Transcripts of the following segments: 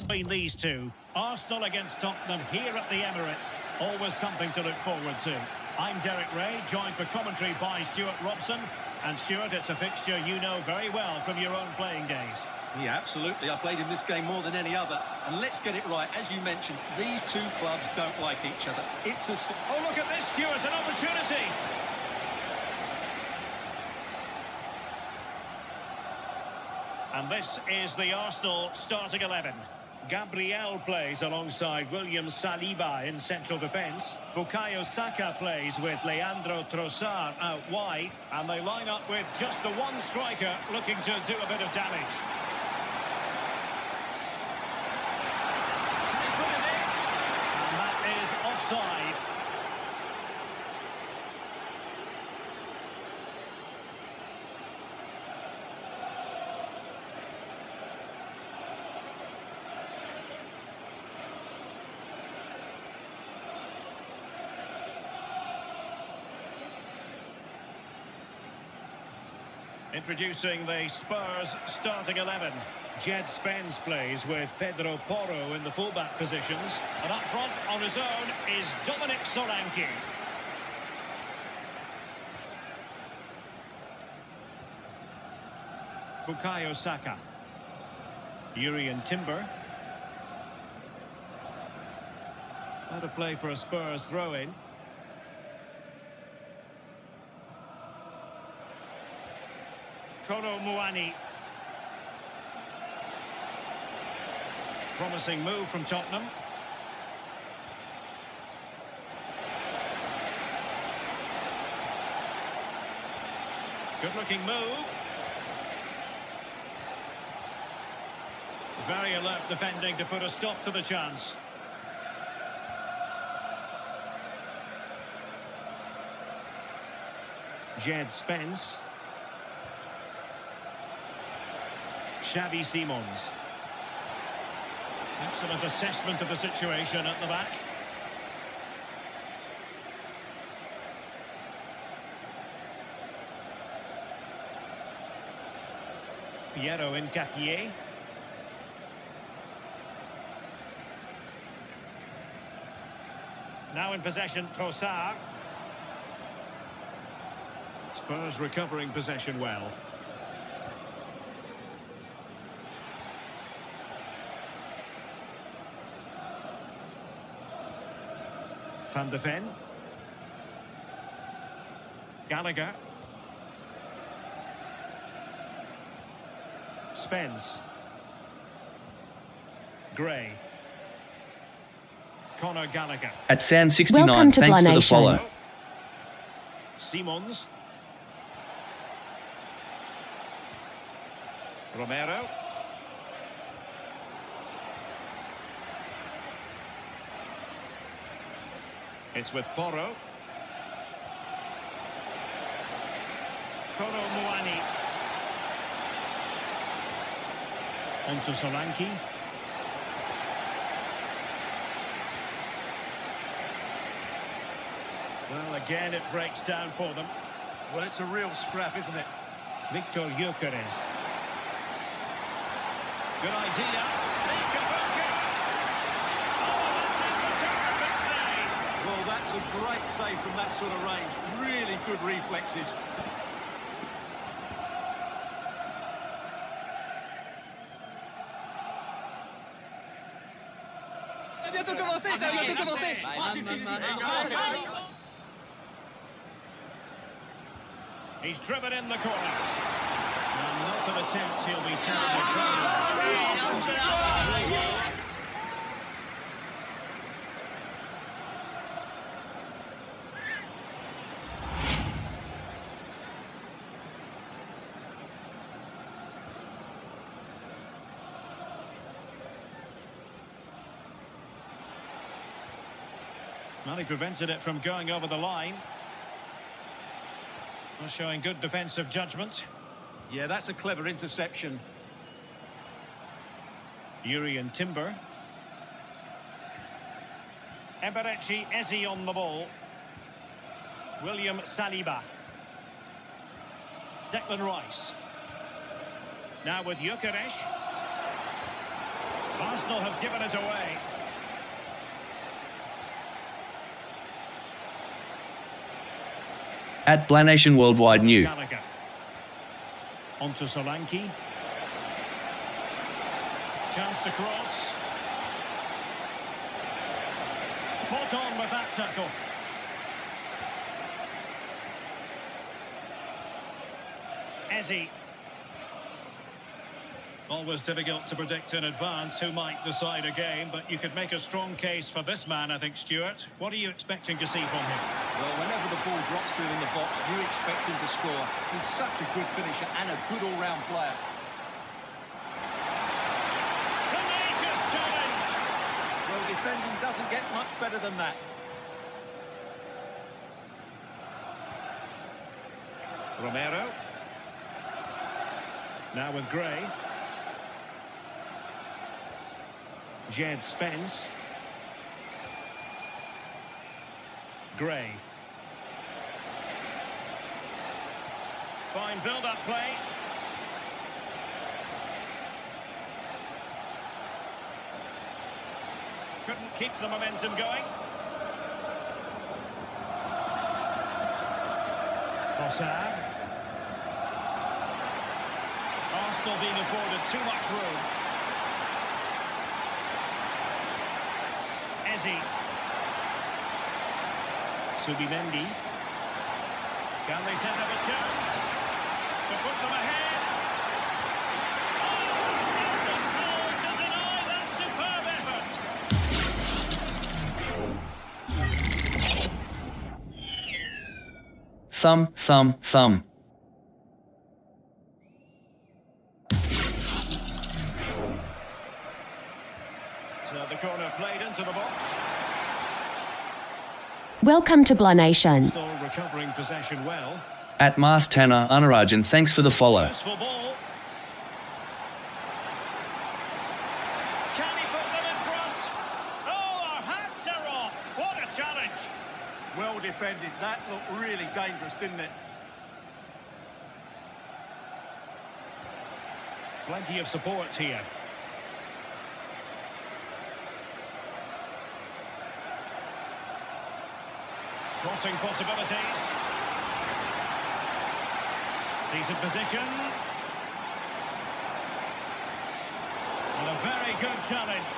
Between these two, Arsenal against Tottenham here at the Emirates. Always something to look forward to. I'm Derek Ray, joined for commentary by Stuart Robson. And Stuart, it's a fixture you know very well from your own playing days. Yeah, absolutely. I played in this game more than any other. And let's get it right. As you mentioned, these two clubs don't like each other. It's a... Oh, look at this, Stuart, an opportunity. And this is the Arsenal starting 11. Gabriel plays alongside William Saliba in central defence. Bukayo Saka plays with Leandro Trossard out wide. And they line up with just the one striker looking to do a bit of damage. They put it in. And that is offside. Introducing the Spurs starting 11. Jed Spence plays with Pedro Porro in the fullback positions. And up front on his own is Dominic Solanke. Bukayo Saka. Urian Timber. How to play for a Spurs throw-in. Kolo Muani. Promising move from Tottenham. Good looking move. Very alert defending to put a stop to the chance. Jed Spence. Xavi Simons. Excellent assessment of the situation at the back. Piero Hincapié. Now in possession, Trossard. Spurs recovering possession well. Van de Ven. Gallagher. Spence. Gray. Conor Gallagher. At fan 69, Welcome to thanks for the Blanation. follow. Simons. Romero. It's with Porro. Kolo Muani. On to Solanke. Well, again, it breaks down for them. Well, it's a real scrap, isn't it? Victor Gyökeres. Good idea. Well, that's a great save from that sort of range. Really good reflexes. He's driven in the corner. And not an attempt, he'll be terribly proud of. Well, he prevented it from going over the line. Well, showing good defensive judgment. Yeah, that's a clever interception. Urian Timber. Eberechi Eze on the ball. William Saliba. Declan Rice. Now with Gyökeres. Arsenal have given it away. At Blanation Worldwide New. Gallagher. On to Solanke. Chance to cross. Spot on with that tackle. Eze. Always difficult to predict in advance who might decide a game, but you could make a strong case for this man, I think, Stuart. What are you expecting to see from him? Well, whenever the ball drops through in the box, you expect him to score. He's such a good finisher and a good all-round player. Tenacious challenge! Well, defending doesn't get much better than that. Romero. Now with Gray. Jed Spence. Gray. Fine build-up play. Couldn't keep the momentum going. Trossard. Arsenal being afforded too much room. Eze. Subimendi. Can they set up a chance to put them ahead? Oh, it's told to deny that superb effort. Thumb, thumb, thumb. So the corner played into the box. Welcome to Blanation. Still recovering possession well. At Mars Tanner Anarajan, thanks for the follow. Useful ball. Can he put them in front? Oh, our hats are off. What a challenge. Well defended. That looked really dangerous, didn't it? Plenty of support here. Crossing possibilities. Decent position. And a very good challenge.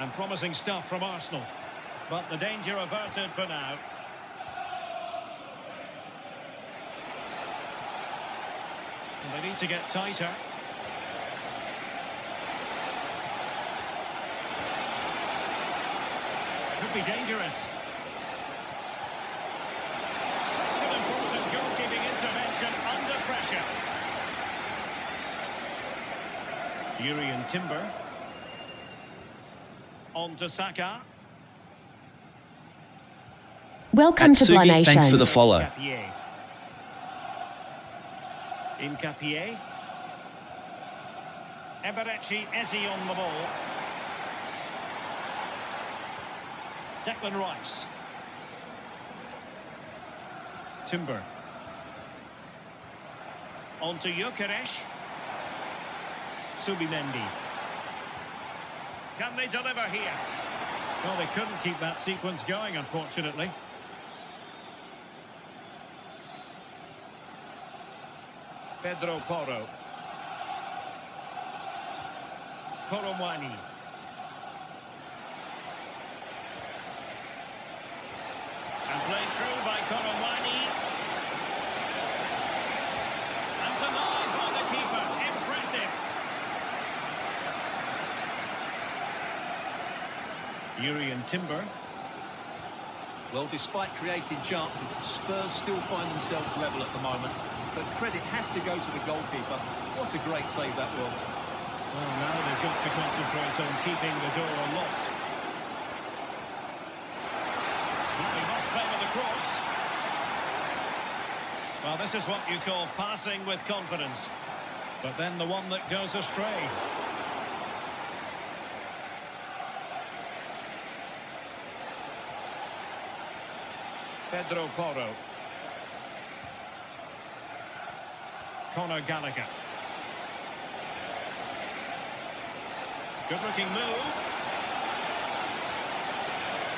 And promising stuff from Arsenal. But the danger averted for now. And they need to get tighter. Could be dangerous. Such an important goalkeeping intervention under pressure. Urian Timber. On to Saka. Welcome to Atsugi, Blanation. thanks for the follow. Capier. In Capier. Eberechi Eze on the ball. Declan Rice. Timber. On to Gyökeres. Subimendi. Can they deliver here? Well, they couldn't keep that sequence going, unfortunately. Pedro Porro. Koromwani. And played through by Koromwani. And denied by the keeper. Impressive. Urian Timber. Well, despite creating chances, Spurs still find themselves level at the moment. But credit has to go to the goalkeeper. What a great save that was. Well, now they've got to concentrate on keeping the door locked. Well, he must favour the cross. Well, this is what you call passing with confidence. But then the one that goes astray. Pedro Porro. Conor Gallagher. Good looking move.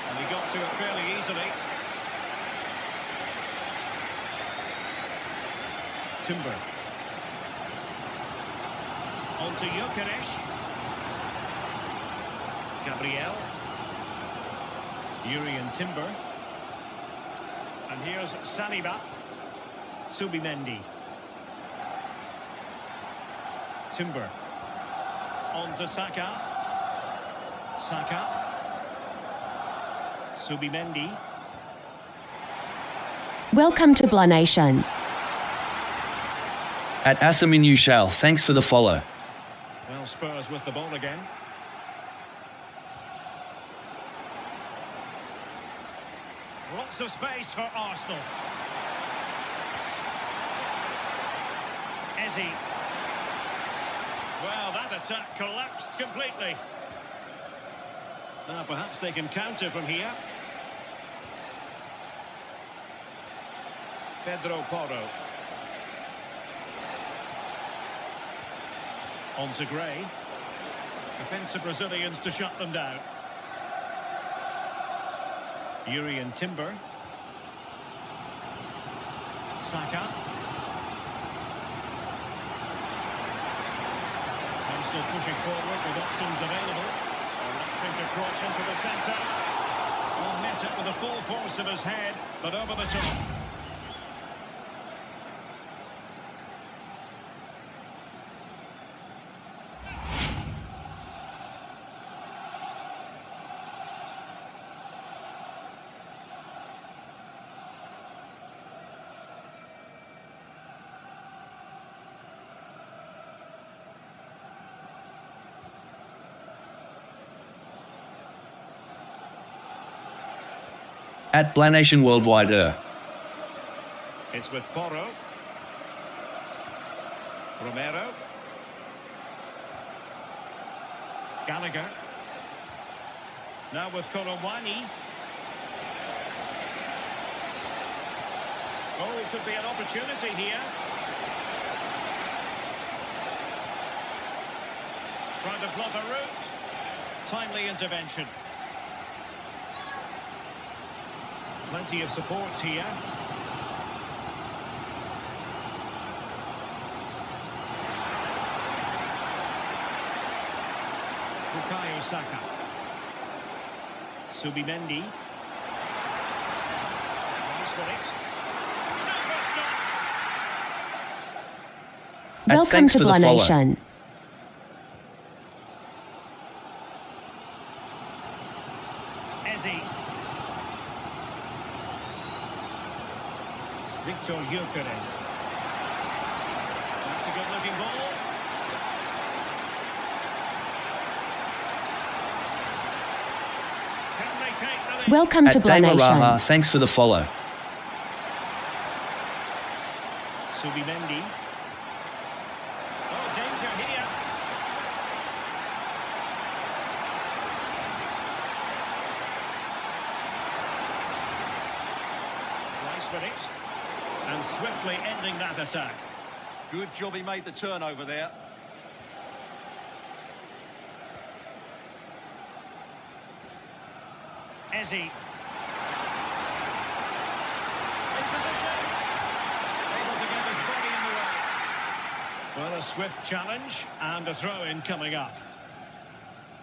And he got to it fairly easily. Timber. On to Gyökeres. Gabriel. Urian Timber. And here's Saliba. Subimendi. Timber. On to Saka. Saka. Subimendi. Welcome to Blah Nation. At Asaminu Shal, thanks for the follow. Well, Spurs with the ball again. Lots of space for Arsenal. Eze. Well, that attack collapsed completely. Now perhaps they can counter from here. Pedro Porro. On to Gray. Defensive Brazilians to shut them down. Urian Timber. Saka. And still pushing forward with options available. Electing to cross into the centre. Well, met it with the full force of his head, but over the top. At Blah Nation Worldwide. It's with Porro. Romero. Gallagher. Now with Korowani. Oh, it could be an opportunity here. Trying to block a route. Timely intervention. Plenty of support here. Bukayo Saka. Subimendi. Nice for it. Super stop. Welcome thanks to for the Blah follow. Nation. Eze. Victor Gyökeres. That's a good-looking ball. Can they take the lead? Welcome to At Blah Dama Raha, Nation. thanks for the follow. Subimendi. Oh, danger here. Nice with it. And swiftly ending that attack. Good job he made the turnover there. Eze. In position. Able to get his body in the way. Well, a swift challenge and a throw-in coming up.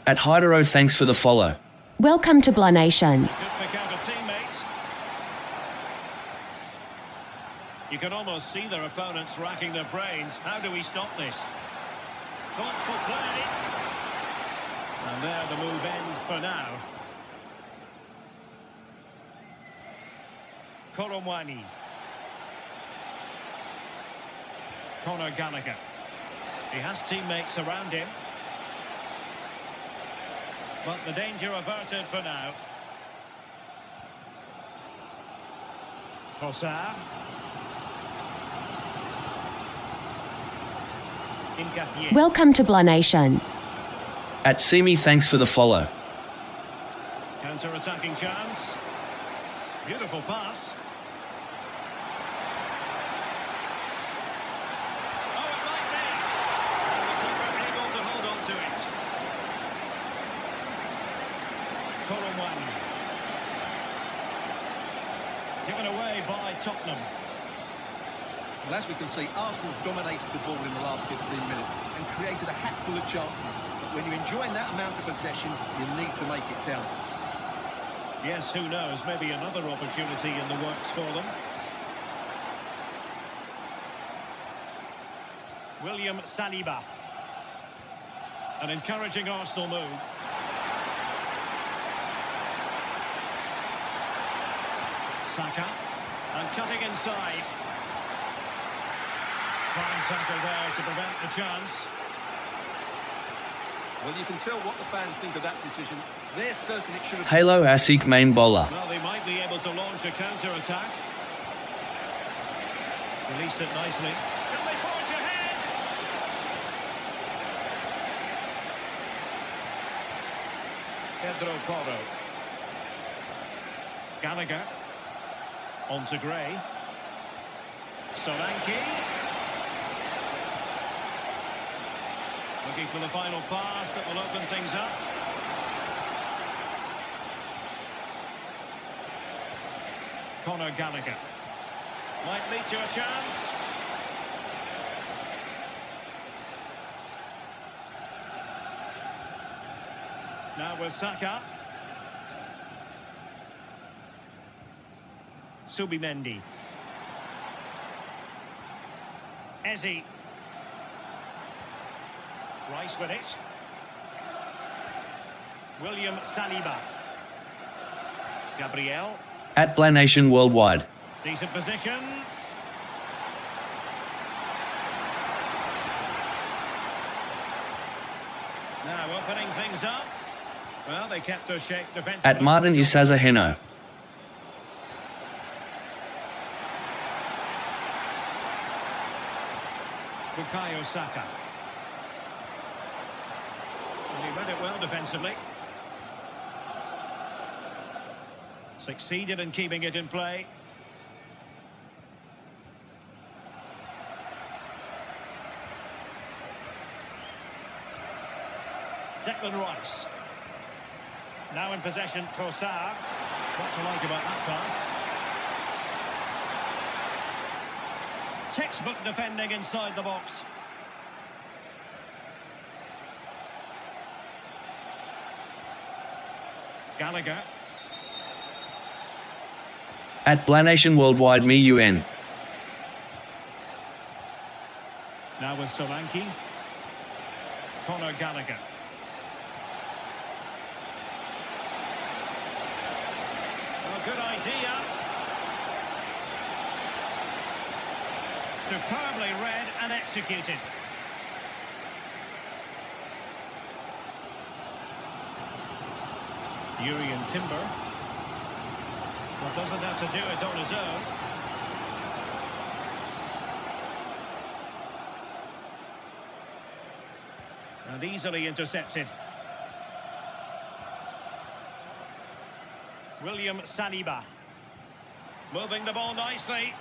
At Hydero, thanks for the follow. Welcome to Blah Nation. Could pick out a teammate. You can almost see their opponents racking their brains. How do we stop this? Thoughtful play. And there the move ends for now. Korowani. Conor Gallagher. He has teammates around him. But the danger averted for now. Trossard. Welcome to Blah Nation. At Simi, thanks for the follow. Counter-attacking chance. Beautiful pass. Oh, it might be. And the keeper able to hold on to it. taken away by Tottenham. Well, as we can see, Arsenal dominated the ball in the last 15 minutes and created a hatful of chances. But when you're enjoying that amount of possession, you need to make it count. Yes, who knows, maybe another opportunity in the works for them. William Saliba. An encouraging Arsenal move. Saka. And cutting inside. Fine tackle there to prevent the chance. Well, you can tell what the fans think of that decision. They're certain it should have... Halo Asik main bowler. Well, they might be able to launch a counter-attack. Released it nicely. Can they forge ahead? Pedro Porro. Gallagher. On to Gray. Solanke. Looking for the final pass that will open things up. Conor Gallagher. Might lead to a chance. Now with Saka. Subimendi. Eze. Rice with it. William Saliba. Gabriel. At Blanation Worldwide. Decent position. Now opening things up. Well, they kept their shape defensively. At Martin Isaza Heno. Bukayo Saka. And he read it well defensively. Succeeded in keeping it in play. Declan Rice. Now in possession, Kossar. What to like about that pass? Textbook defending inside the box. Gallagher. At Blanation Worldwide Me UN. Now with Solanke. Conor Gallagher. Oh, good idea. Superbly read and executed. Urian Timber. Well, doesn't have to do it on his own. And easily intercepted. William Saliba. Moving the ball nicely.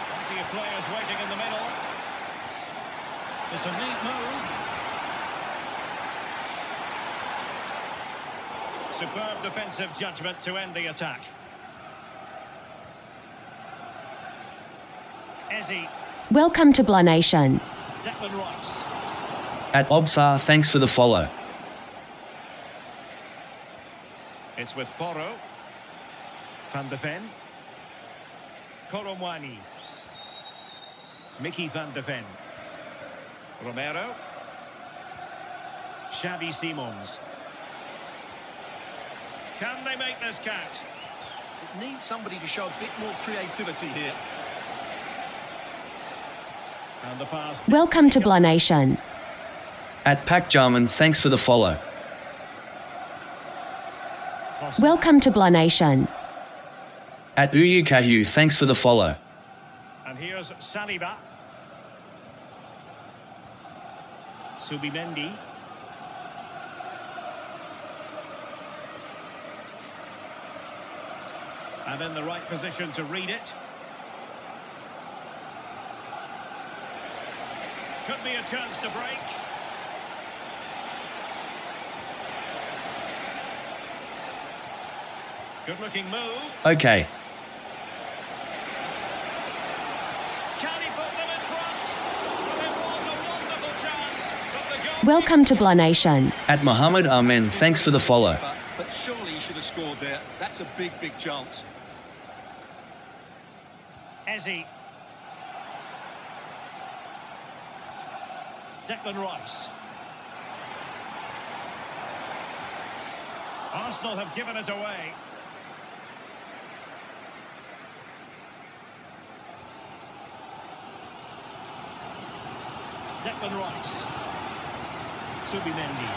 Plenty of players waiting in the middle. It's a neat move. Superb defensive judgment to end the attack. Eze. Welcome to Blanation. Declan Rice. At Obsar, thanks for the follow. It's with Porro. Van de Ven. Koromwani. Mickey van de Ven. Romero. Xavi Simons. Can they make this catch? It needs somebody to show a bit more creativity here. And the pass. Welcome to Blanation. At Pac Jarman, thanks for the follow. Welcome to Blanation. At Uyu Kahyu, thanks for the follow. And here's Saliba. Subimendi. And in the right position to read it. Could be a chance to break. Good-looking move. Okay. Can he put them in front? Well, it was a wonderful chance, but the goal... Welcome to Blah Nation. At Mohammed Amen, thanks for the follow. But surely he should have scored there. That's a big, big chance. Eze. Declan Rice. Arsenal have given it away. Declan Rice. Subimendi.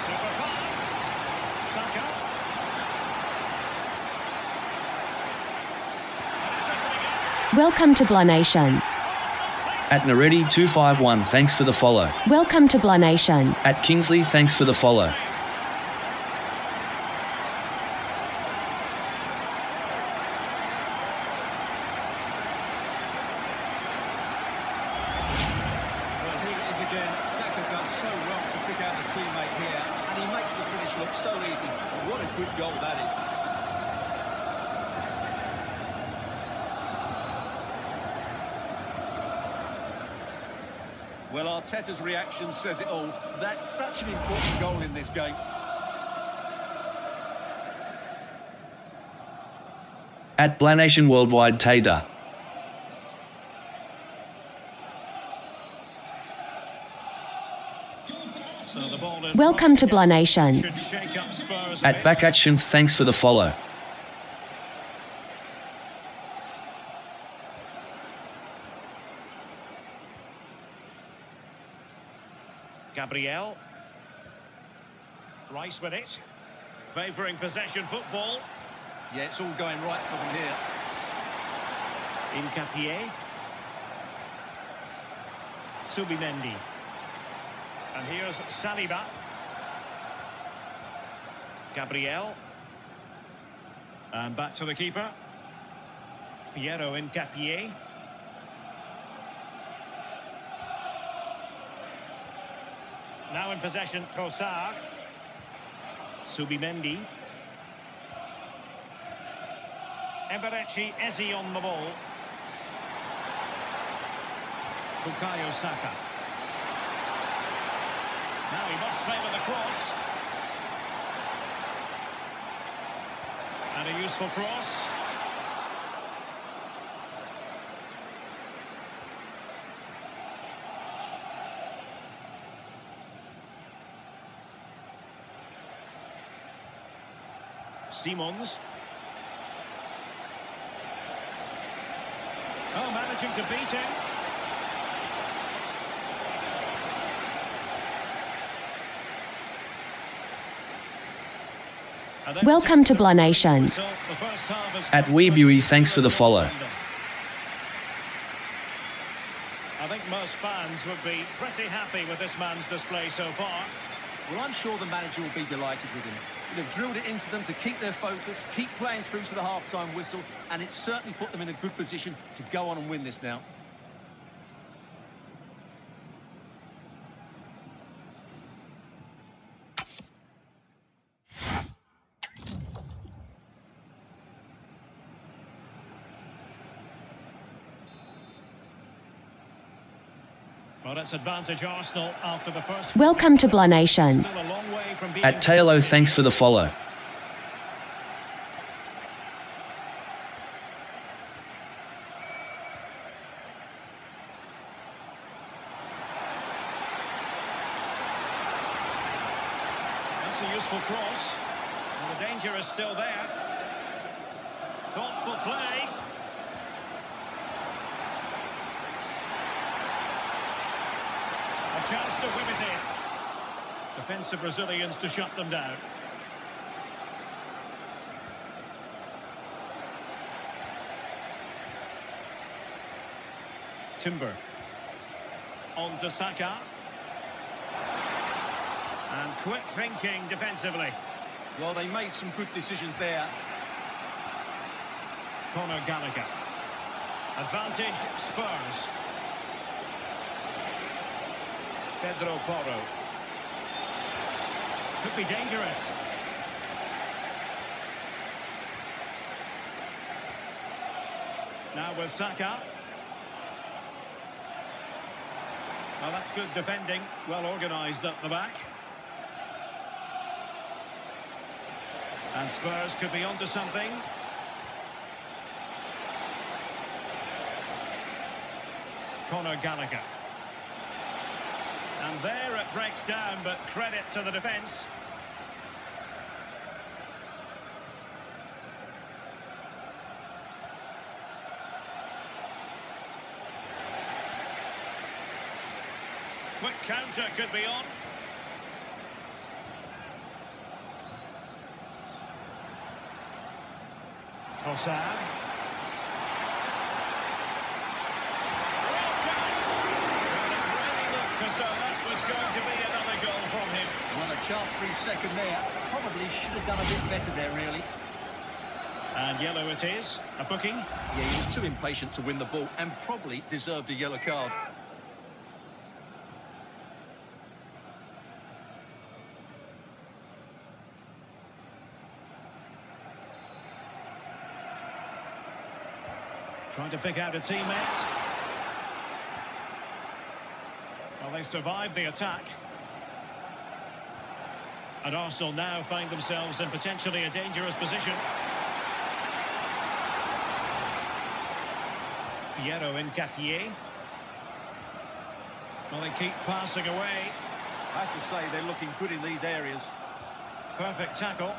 Super pass. Saka. Welcome to Blah Nation. At Naredi 251, thanks for the follow. Welcome to Blah Nation. At Kingsley, thanks for the follow. Well, here it is again. Saka does so well to pick out the teammate here, and he makes the finish look so easy. What a good goal that is. Well, Arteta's reaction says it all. That's such an important goal in this game. At Blah Nation Worldwide Tader. So the ball is... Welcome to Blah Nation. Should shake up Spurs a At bit. Bakaction, thanks for the follow. Gabriel. Rice with it. Favouring possession football. Yeah, it's all going right for them here. Incapié. Subimendi. And here's Saliba. Gabriel. And back to the keeper. Piero Incapié. Now in possession, Trossard. Subimendi. Eberechi Eze on the ball. Bukayo Saka. Now he must favour the cross. And a useful cross. Simons. Oh, managing to beat him. And then Welcome to Blah Nation. So the first half has At Weebui, thanks for the follow. I think most fans would be pretty happy with this man's display so far. Well, I'm sure the manager will be delighted with him. He'll have drilled it into them to keep their focus, keep playing through to the half-time whistle, and it's certainly put them in a good position to go on and win this now. Well, it's advantage Arsenal after the first... Welcome to Blah Nation. Still a long way from being... At Taylor, thanks for the follow. That's a useful cross. And the danger is still there. Thoughtful play. A chance to whip it in. Defensive Brazilians to shut them down. Timber. On to Saka. And quick thinking defensively. Well, they made some good decisions there. Conor Gallagher. Advantage Spurs. Pedro Porro. Could be dangerous. Now with Saka. Well, that's good defending. Well organised up the back. And Spurs could be onto something. Conor Gallagher. And there it breaks down, but credit to the defence. Quick counter could be on. Trossard. Real chance. Well, it really looked as though that was going to be another goal from him. Well, a chance for his second there. Probably should have done a bit better there, really. And yellow it is. A booking. Yeah, he was too impatient to win the ball and probably deserved a yellow card. Trying to pick out a teammate. Well, they survived the attack. And Arsenal now find themselves in potentially a dangerous position. Piero Nketiah. Well, they keep passing away. I have to say, they're looking good in these areas. Perfect tackle.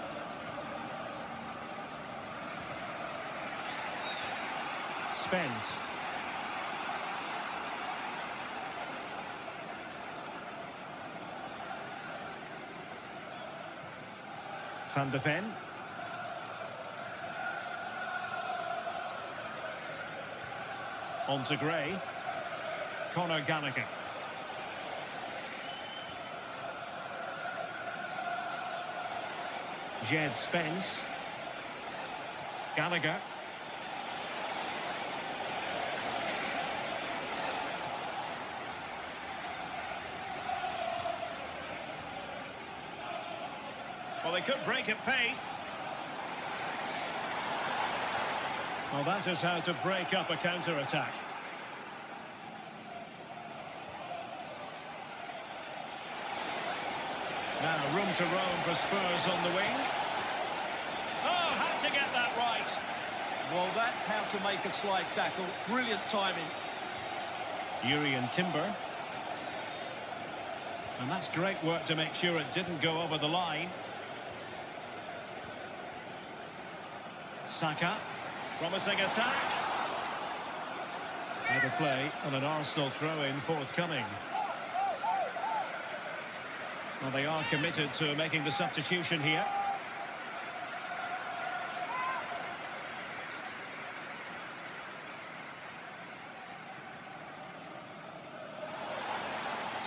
Spence. Van de Ven. On to Gray. Conor Gallagher. Jed Spence. Gallagher. Well, they could break at pace. Well, that is how to break up a counter-attack. Now, room to roam for Spurs on the wing. Oh, had to get that right. Well, that's how to make a slide tackle. Brilliant timing. Urian Timber. And that's great work to make sure it didn't go over the line. Saka. Promising attack. Out of play and an Arsenal throw-in forthcoming. Well, they are committed to making the substitution here.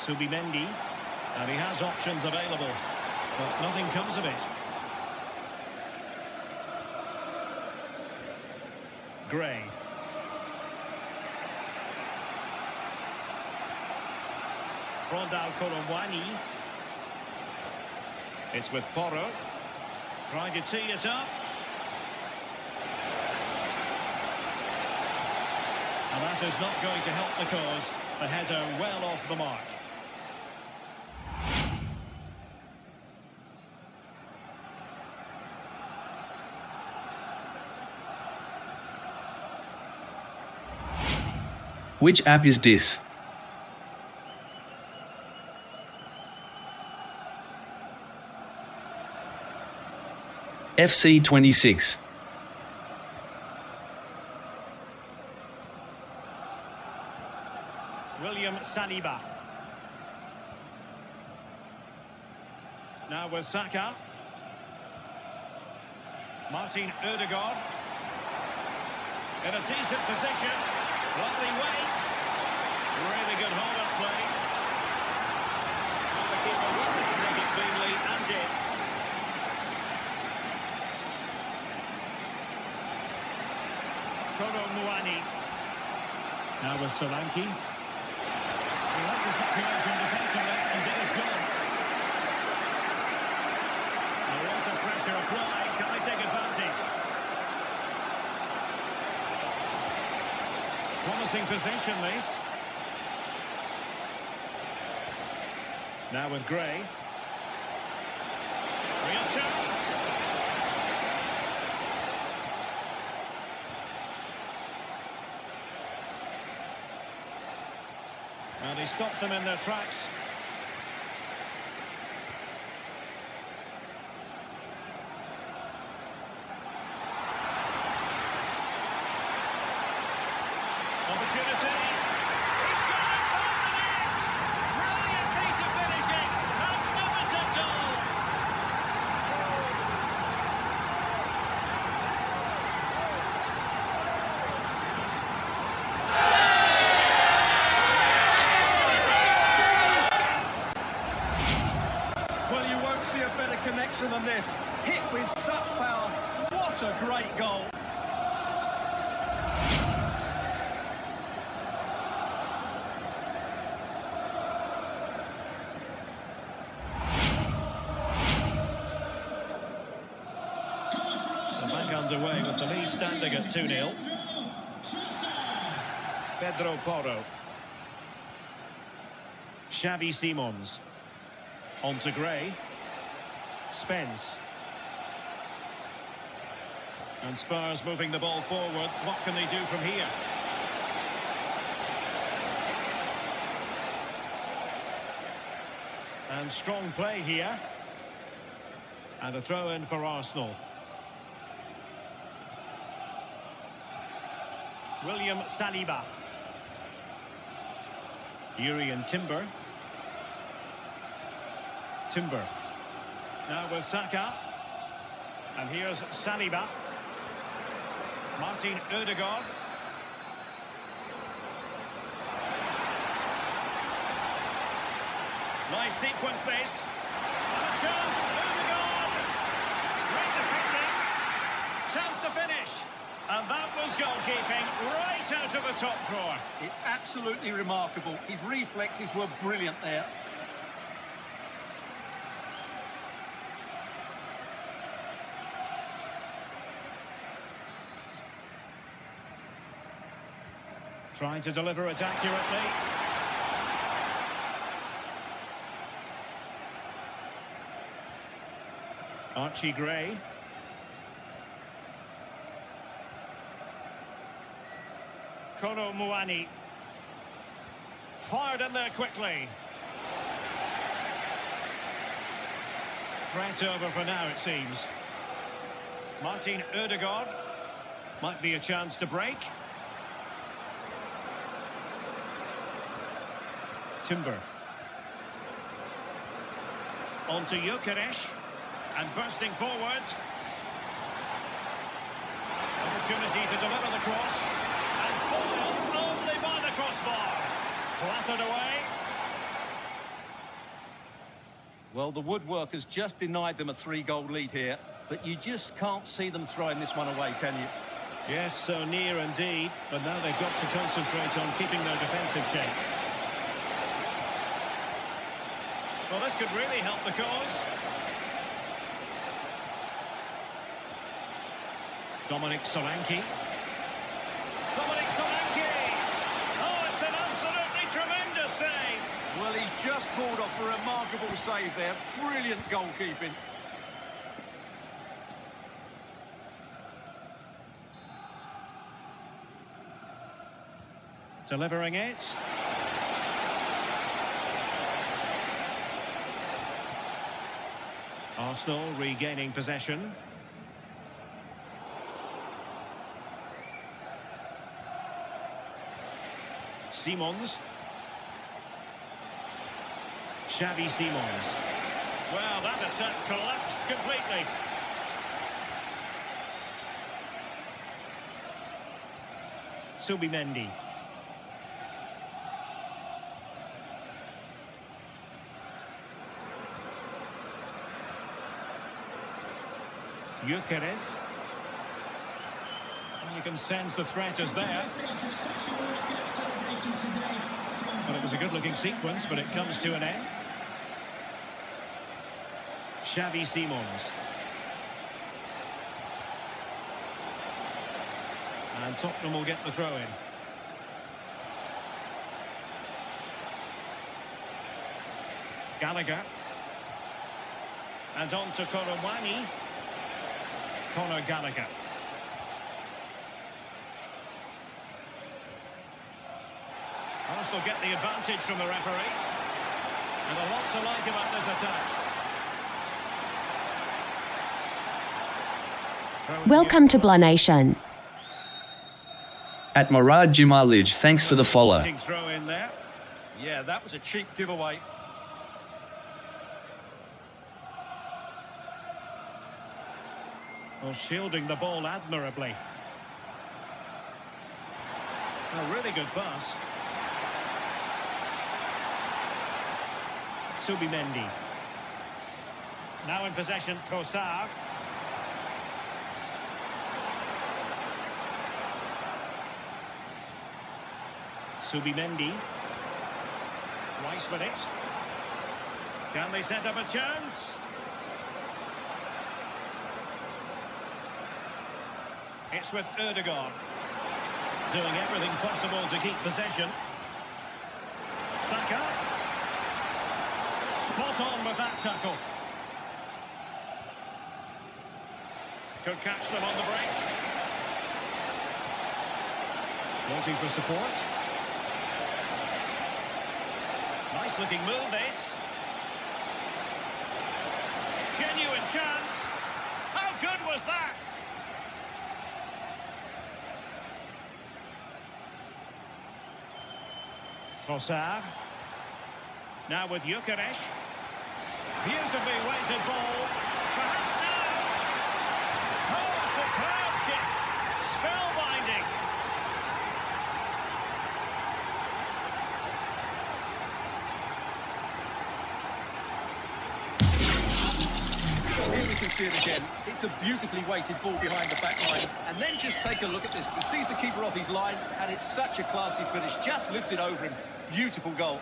Subimendi. And he has options available, but nothing comes of it. Gray. Rondal Colomwani. It's with Porro. Trying to tee it up. And that is not going to help the cause. The header well off the mark. Which app is this? FC26. William Saliba. Now with Saka. Martin Ødegaard. In a decent position. Lovely weight. Really good hold-up play. And the keeper wanted to take it cleanly and did. Kolo Muani. Now with Solanke. He left the situation defensively and did his job. A lot of pressure applied. Can they take advantage? Promising position, this. Now with Gray. Real chance. And he stopped them in their tracks. Opportunity. He's got it on the net. Brilliant piece of finishing. Magnificent goal. Well, you won't see a better connection than this. Hit with such power. What a great goal. Back underway with the lead standing at 2-0. Pedro Porro. Xavi Simons. On to Gray. Spence. And Spurs moving the ball forward. What can they do from here? And strong play here. And a throw in for Arsenal. William Saliba. Urian Timber. Timber. Now with Saka. And here's Saliba. Martin Ødegaard. Nice sequence this. And a chance. Ødegaard. Great defending. Chance to finish. And that was goalkeeping right out of the top drawer. It's absolutely remarkable. His reflexes were brilliant there. Trying to deliver it accurately. Archie Gray. Kono Muani. Fired in there quickly. Threat over for now, it seems. Martin Ødegaard. Might be a chance to break. Timber. On to Gyökeres. And bursting forward. Opportunity to deliver the cross. And foiled only by the crossbar. Clattered away. Well, the woodworkers just denied them a 3-goal lead here, but you just can't see them throwing this one away, can you? Yes, so near indeed. But now they've got to concentrate on keeping their defensive shape. Well, this could really help the cause. Dominic Solanke. Dominic Solanke! Oh, it's an absolutely tremendous save! Well, he's just pulled off a remarkable save there. Brilliant goalkeeping. Delivering it. Arsenal regaining possession. Simons. Xavi Simons. Well, that attack collapsed completely. Subimendi. Gyökeres. You can sense the threat is there. Well, it was a good-looking sequence, but it comes to an end. Xavi Simons. And Tottenham will get the throw-in. Gallagher. And on to Korowani. Conor Gallagher. Arsenal get the advantage from the referee. And a lot to like about this attack. Welcome to Blah Nation. At Murad Jumalij, thanks for the follow. Throw in there. Yeah, that was a cheap giveaway. Well, shielding the ball admirably. A really good pass. Subimendi. Now in possession, Kosar. Subimendi. Rice with it. Can they set up a chance? It's with Erdogan. Doing everything possible to keep possession. Saka. Spot on with that tackle. Could catch them on the break. Wanting for support. Nice looking move, this. Genuine chance. How good was that? Trossard. Now with Gyökeres. Beautifully weighted ball. Perhaps now. Oh, superb chip. Spellbinding. Well, here we can see it again. It's a beautifully weighted ball behind the back line. And then just take a look at this. He sees the keeper off his line, and it's such a classy finish. Just lifts it over him. Beautiful goal.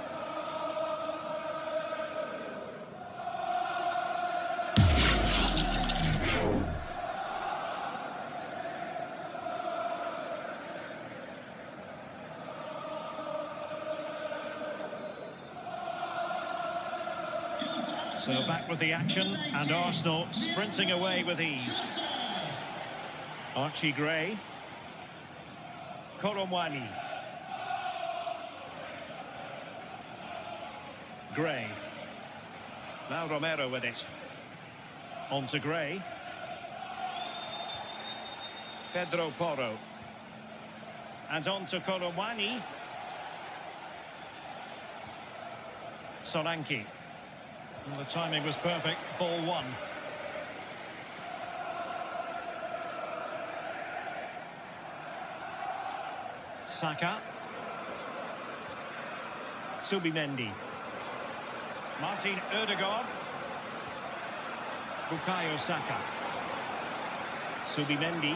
So back with the action, and Arsenal sprinting away with ease. Archie Gray. Korowani. Gray. Now Romero with it. On to Gray. Pedro Porro. And on to Korowani. Solanke. And the timing was perfect. Ball one. Saka. Subimendi. Martin Ødegaard. Bukayo Saka. Subimendi.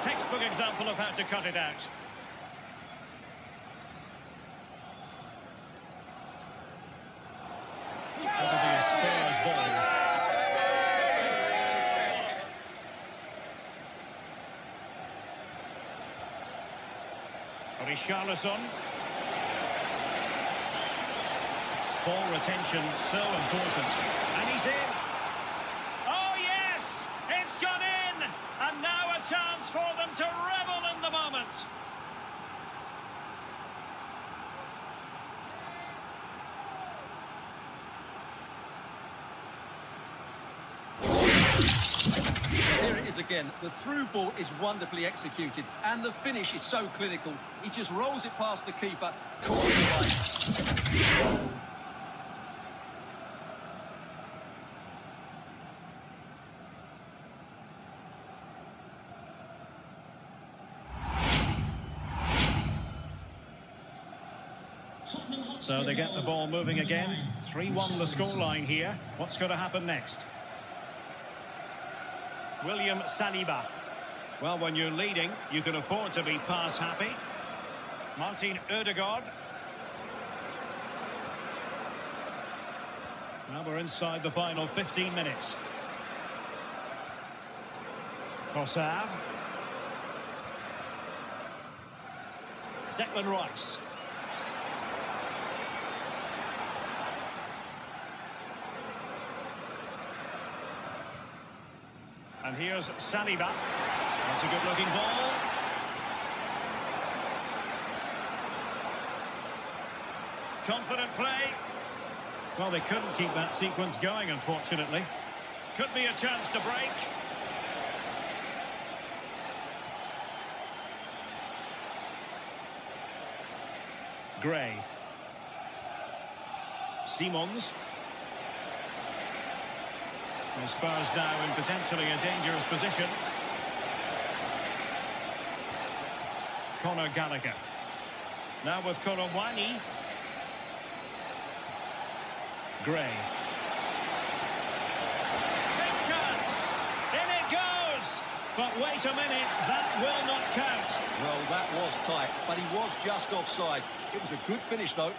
Textbook example of how to cut it out. That'll be a Spurs ball. Richarlison. Ball retention so important. And he's in. Oh yes! It's gone in! And now a chance for them to revel in the moment. Here it is again. The through ball is wonderfully executed, and the finish is so clinical. He just rolls it past the keeper, caught it right. So they get the ball moving again. 3-1 the scoreline here. What's going to happen next? William Saliba. Well, when you're leading, you can afford to be pass happy. Martin Ødegaard. Now we're inside the final 15 minutes. Trossard. Declan Rice. here's Saliba. That's a good-looking ball. Confident play. Well, they couldn't keep that sequence going, unfortunately. Could be a chance to break. Gray. Simons. The Spurs now in potentially a dangerous position. Conor Gallagher. Now with Korowani. Gray. Big chance! In it goes! But wait a minute, that will not count. Well, that was tight, but he was just offside. It was a good finish, though.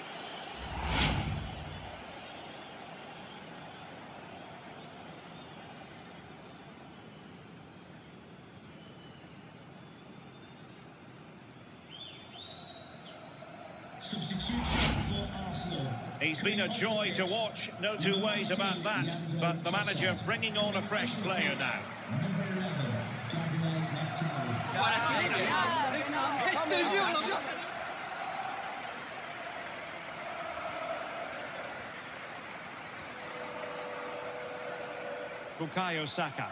Substitution for Arsenal. He's been a joy to watch, no two ways about that. But the manager bringing on a fresh player now. Number 11, Gabriel Martinelli. Bukayo Saka.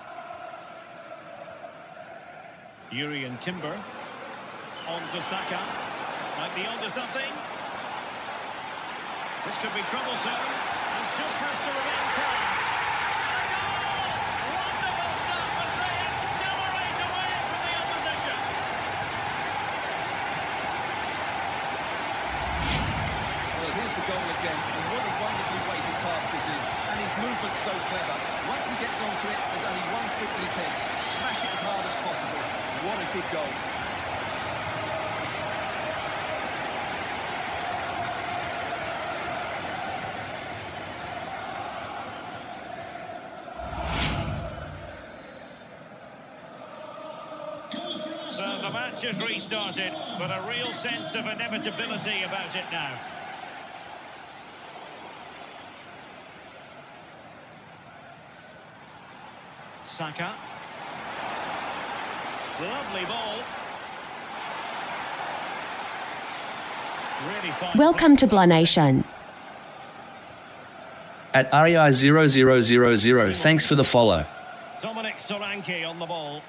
Urian Timber. On to Saka. Might be onto something. This could be troublesome. And just has to remain calm. Wonderful stuff as they accelerate away from the opposition. Well, here's the goal again, and what a wonderfully weighted pass this is. And his movement's so clever. Once he gets onto it, there's only one flick in his head. Smash it as hard as possible. What a good goal. So the match has restarted, but a real sense of inevitability about it now. Saka. Lovely ball. Really fine. Welcome to Blah Nation. At REI0000, thanks for the follow. Dominic Solanke on the ball.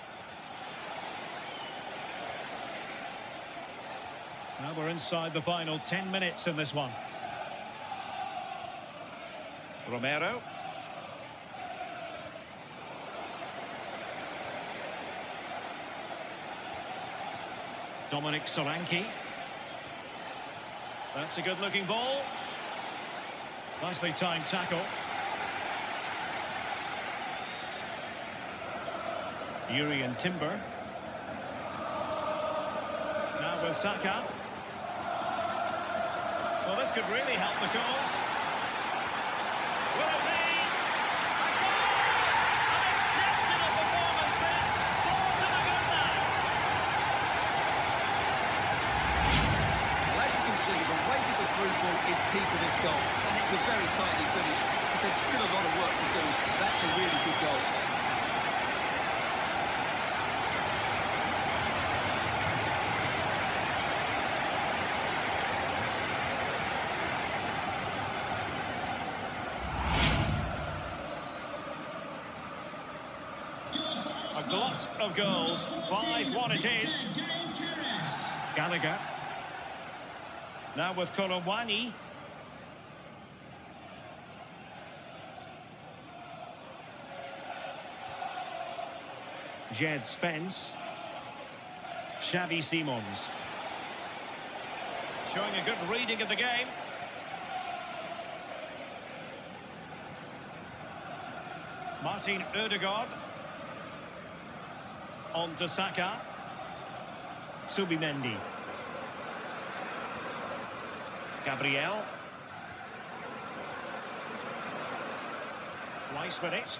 Now we're inside the final 10 minutes in this one. Romero. Dominic Solanke. That's a good-looking ball. Nicely timed tackle. Urian Timber. Now with Saka. Well, this could really help the cause. Will it be? A goal! An exceptional performance this. Four to the good now. Well, as you can see, the weight of the through ball is key to this goal. And it's a very tightly finished. Because there's still a lot of work to do. That's a really good goal. A glut of goals. 5-1 it is. Gallagher. Now with Korowani. Jed Spence. Xavi Simons. Showing a good reading of the game. Martin Ødegaard. On to Saka. Subimendi. Gabriel. Rice with it.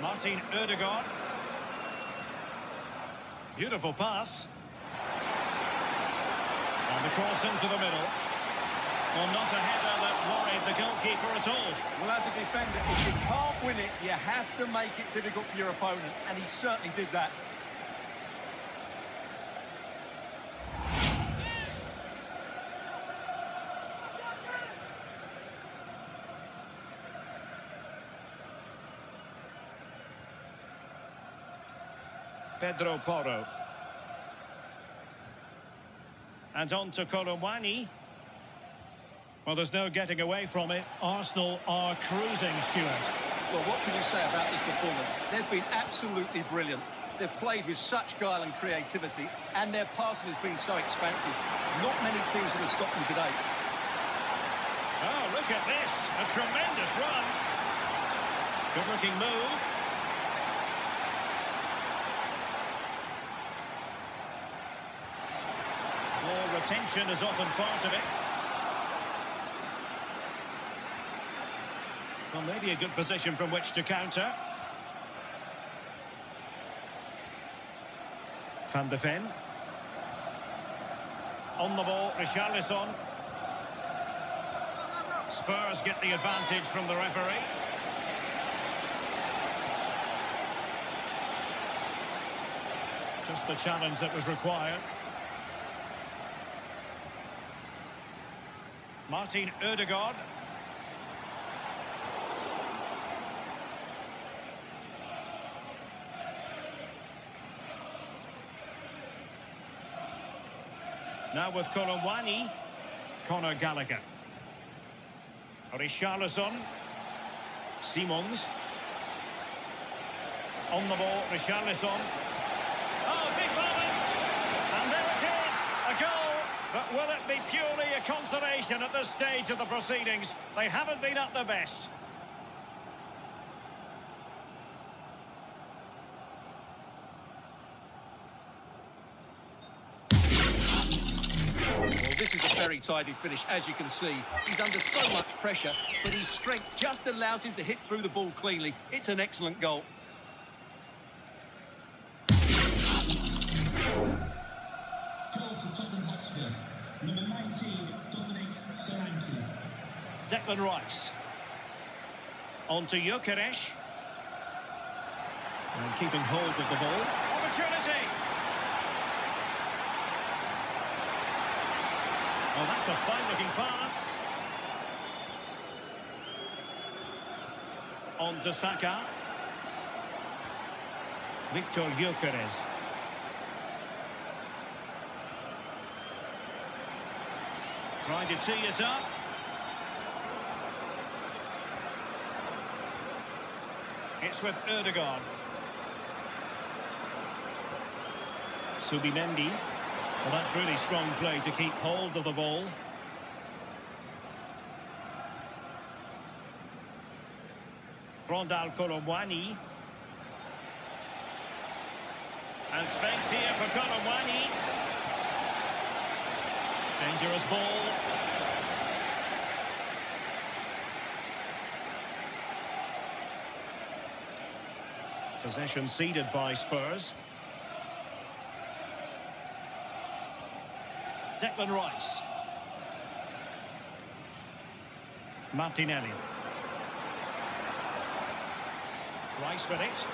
Martin Ødegaard. Beautiful pass. And the cross into the middle. Well, not a header that worried the goalkeeper at all. Well, as a defender, if you can't win it, you have to make it difficult for your opponent, and he certainly did that. Pedro Porro. And on to Kolomwani. Well, there's no getting away from it. Arsenal are cruising, Stuart. Well, what can you say about this performance? They've been absolutely brilliant. They've played with such guile and creativity, and their passing has been so expansive. Not many teams would have stopped them today. Oh, look at this. A tremendous run. Good-looking move. Ball retention is often part of it. Well, maybe a good position from which to counter. Van de Ven. On the ball, Richarlison. Spurs get the advantage from the referee. Just the challenge that was required. Martin Ødegaard. Now with Kolomwani, Conor Gallagher. Richarlison. Simons. On the ball, Richarlison. Oh, big moment! And there it is, a goal. But will it be purely a consolation at this stage of the proceedings? They haven't been at their best. Well, this is a very tidy finish, as you can see. He's under so much pressure, but his strength just allows him to hit through the ball cleanly. It's an excellent goal. Goal for Tottenham Hotspur. Number 19, Dominic Solanke. Declan Rice. On to Gyökeres. And keeping hold of the ball. Opportunity! Oh, that's a fine-looking pass. On to Saka. Victor Gyökeres. Trying to tee it up. It's with Ødegaard. Subimendi. Well, that's really strong play to keep hold of the ball. Rondal Kolomwani. And space here for Kolomwani. Dangerous ball. Possession ceded by Spurs. Declan Rice. Martinelli. Rice with it.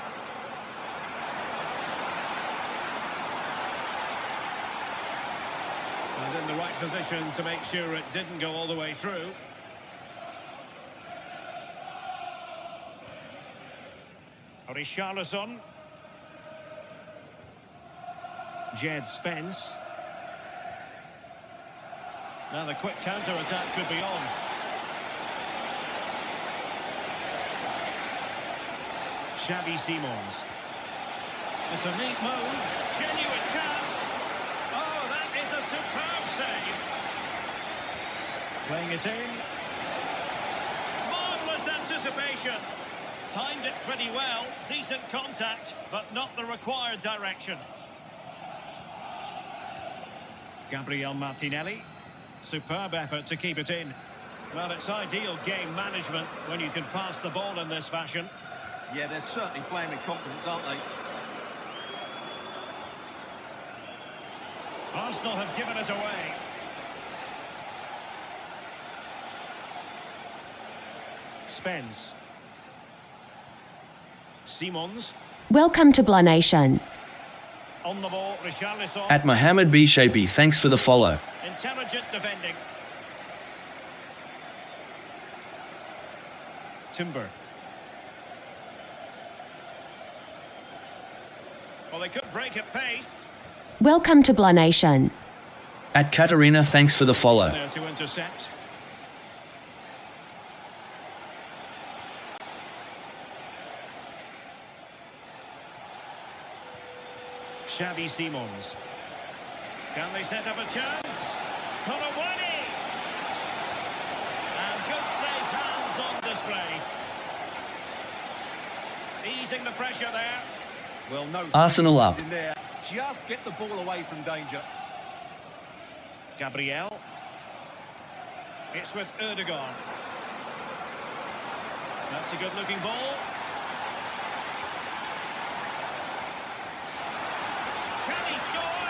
And in the right position to make sure it didn't go all the way through. Richarlison. Jed Spence. Now the quick counter-attack could be on. Xavi Simons. It's a neat move. Genuine chance. Oh, that is a superb save. Playing it in. Marvellous anticipation. Timed it pretty well. Decent contact, but not the required direction. Gabriel Martinelli. Superb effort to keep it in. Well, it's ideal game management when you can pass the ball in this fashion. Yeah, they're certainly playing with confidence, aren't they? Arsenal have given it away. Spence. Simons. Welcome to Blah Nation. On the ball, Richarlison. At Mohammed B. Shapey, thanks for the follow. Intelligent defending. Timber. Well, they could break at pace. Welcome to Blah Nation. At Katarina, thanks for the follow. There to intercept. Xavi Simons. Can they set up a chance? Colawani! And good safe hands on display. Easing the pressure there. Well, no. Arsenal up. In there. Just get the ball away from danger. Gabriel. It's with Erdogan. That's a good-looking ball. Can he score?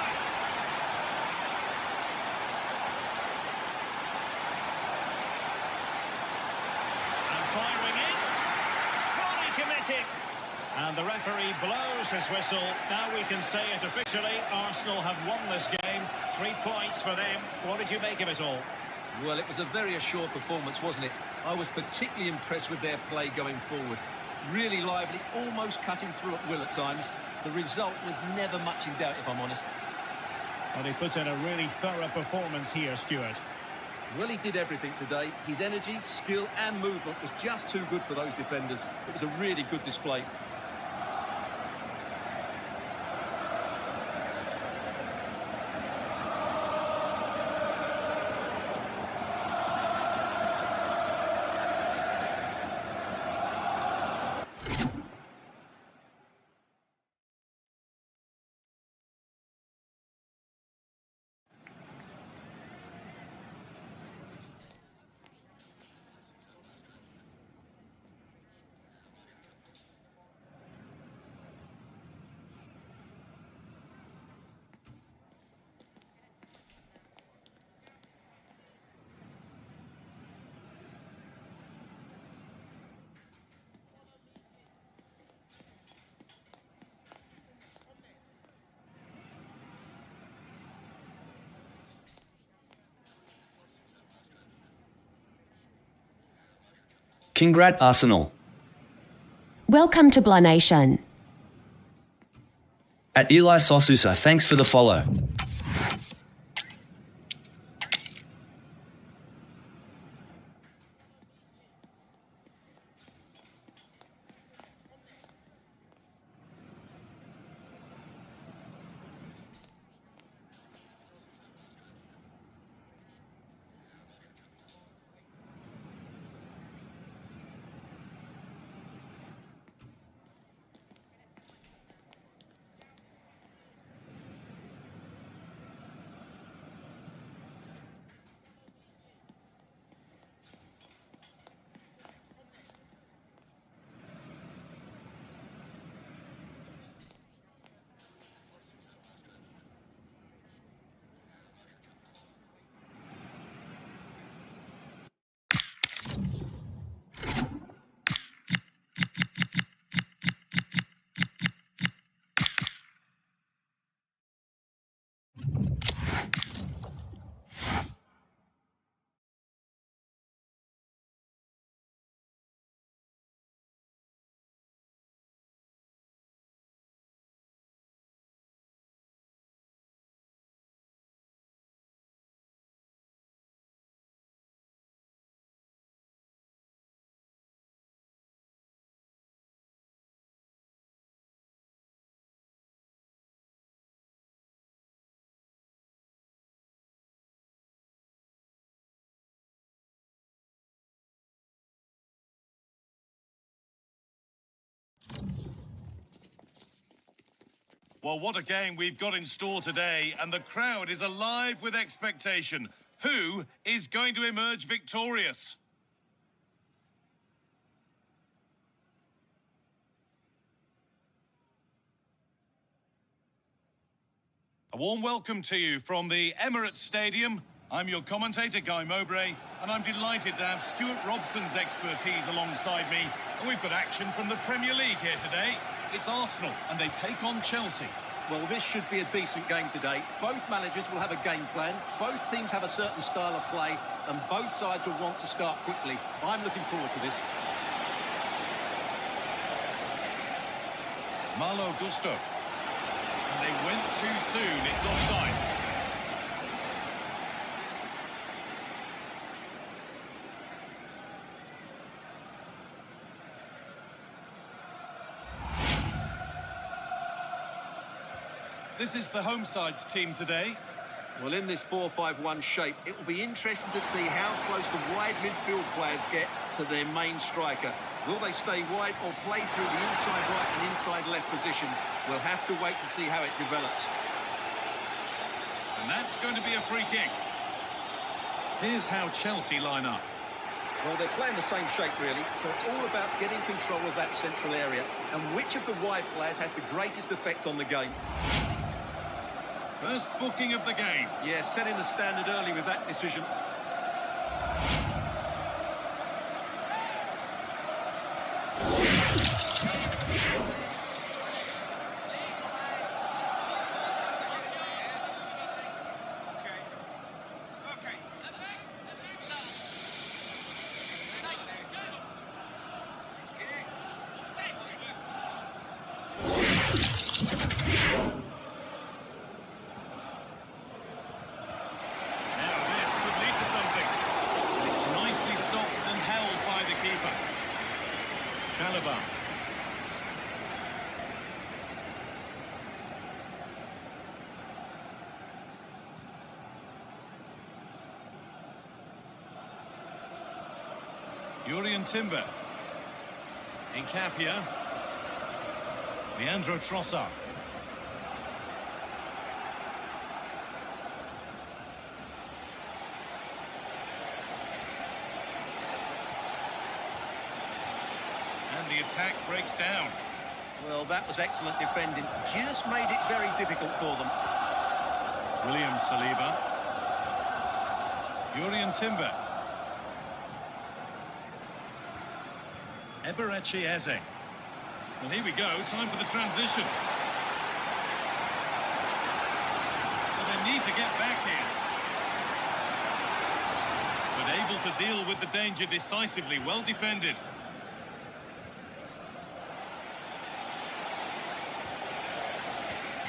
And firing it. Fully committed. And the referee blows his whistle. Now we can say it officially. Arsenal have won this game. 3 points for them. What did you make of it all? Well, it was a very assured performance, wasn't it? I was particularly impressed with their play going forward. Really lively, almost cutting through at will at times. The result was never much in doubt, if I'm honest. Well, he put in a really thorough performance here, Stuart. Well, he did everything today. His energy, skill and movement was just too good for those defenders. It was a really good display. Congrat Arsenal. Welcome to Blah Nation. At Eli Sosusa, thanks for the follow. Well, what a game we've got in store today, and the crowd is alive with expectation. Who is going to emerge victorious? A warm welcome to you from the Emirates Stadium. I'm your commentator, Guy Mowbray, and I'm delighted to have Stuart Robson's expertise alongside me. And we've got action from the Premier League here today. It's Arsenal, and they take on Chelsea. Well, this should be a decent game today. Both managers will have a game plan. Both teams have a certain style of play, and both sides will want to start quickly. I'm looking forward to this. Malo Gusto. And they went too soon. It's offside. This is the home side's team today. Well, in this 4-5-1 shape, it will be interesting to see how close the wide midfield players get to their main striker. Will they stay wide or play through the inside right and inside left positions? We'll have to wait to see how it develops. And that's going to be a free kick. Here's how Chelsea line up. Well, they're playing the same shape, really, so it's all about getting control of that central area and which of the wide players has the greatest effect on the game. First booking of the game. Yeah, setting the standard early with that decision. Jurien Timber. Incapia. Leandro Trossard. And the attack breaks down. Well, that was excellent defending. Just made it very difficult for them. William Saliba. Jurien Timber. Eberechi Eze. Well, here we go. Time for the transition. Well, they need to get back here. But able to deal with the danger decisively. Well defended.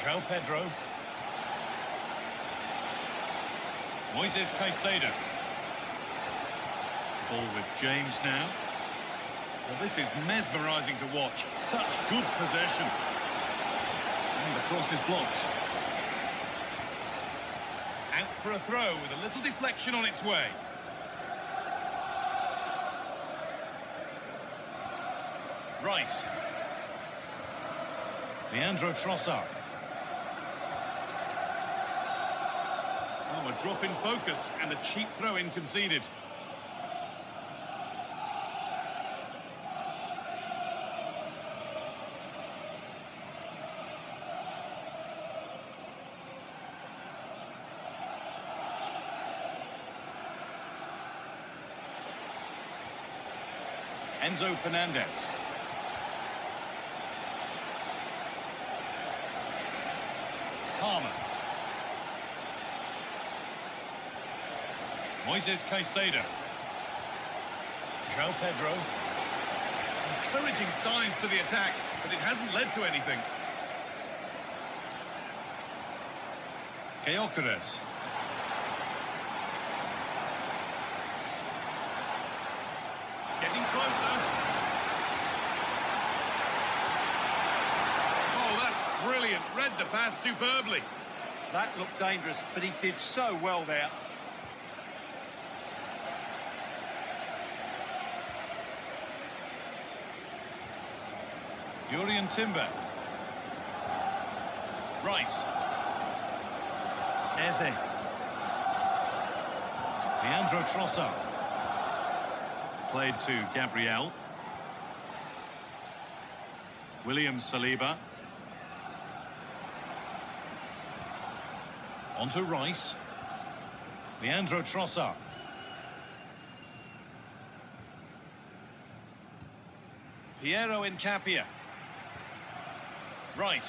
João Pedro. Moises Caicedo. Ball with James now. Well, this is mesmerising to watch. Such good possession. And the cross is blocked. Out for a throw with a little deflection on its way. Rice. Leandro Trossard. Oh, a drop in focus and a cheap throw-in conceded. Enzo Fernandez. Palmer. Moises Caicedo. João Pedro. Encouraging signs to the attack, but it hasn't led to anything. Gyökeres. Getting closer. Oh, that's brilliant. Read the pass superbly. That looked dangerous, but he did so well there. Jurien Timber. Rice. Eze. Leandro Trossard. Played to Gabriel. William Saliba. On to Rice. Leandro Trossard. Piero Incapia. Rice.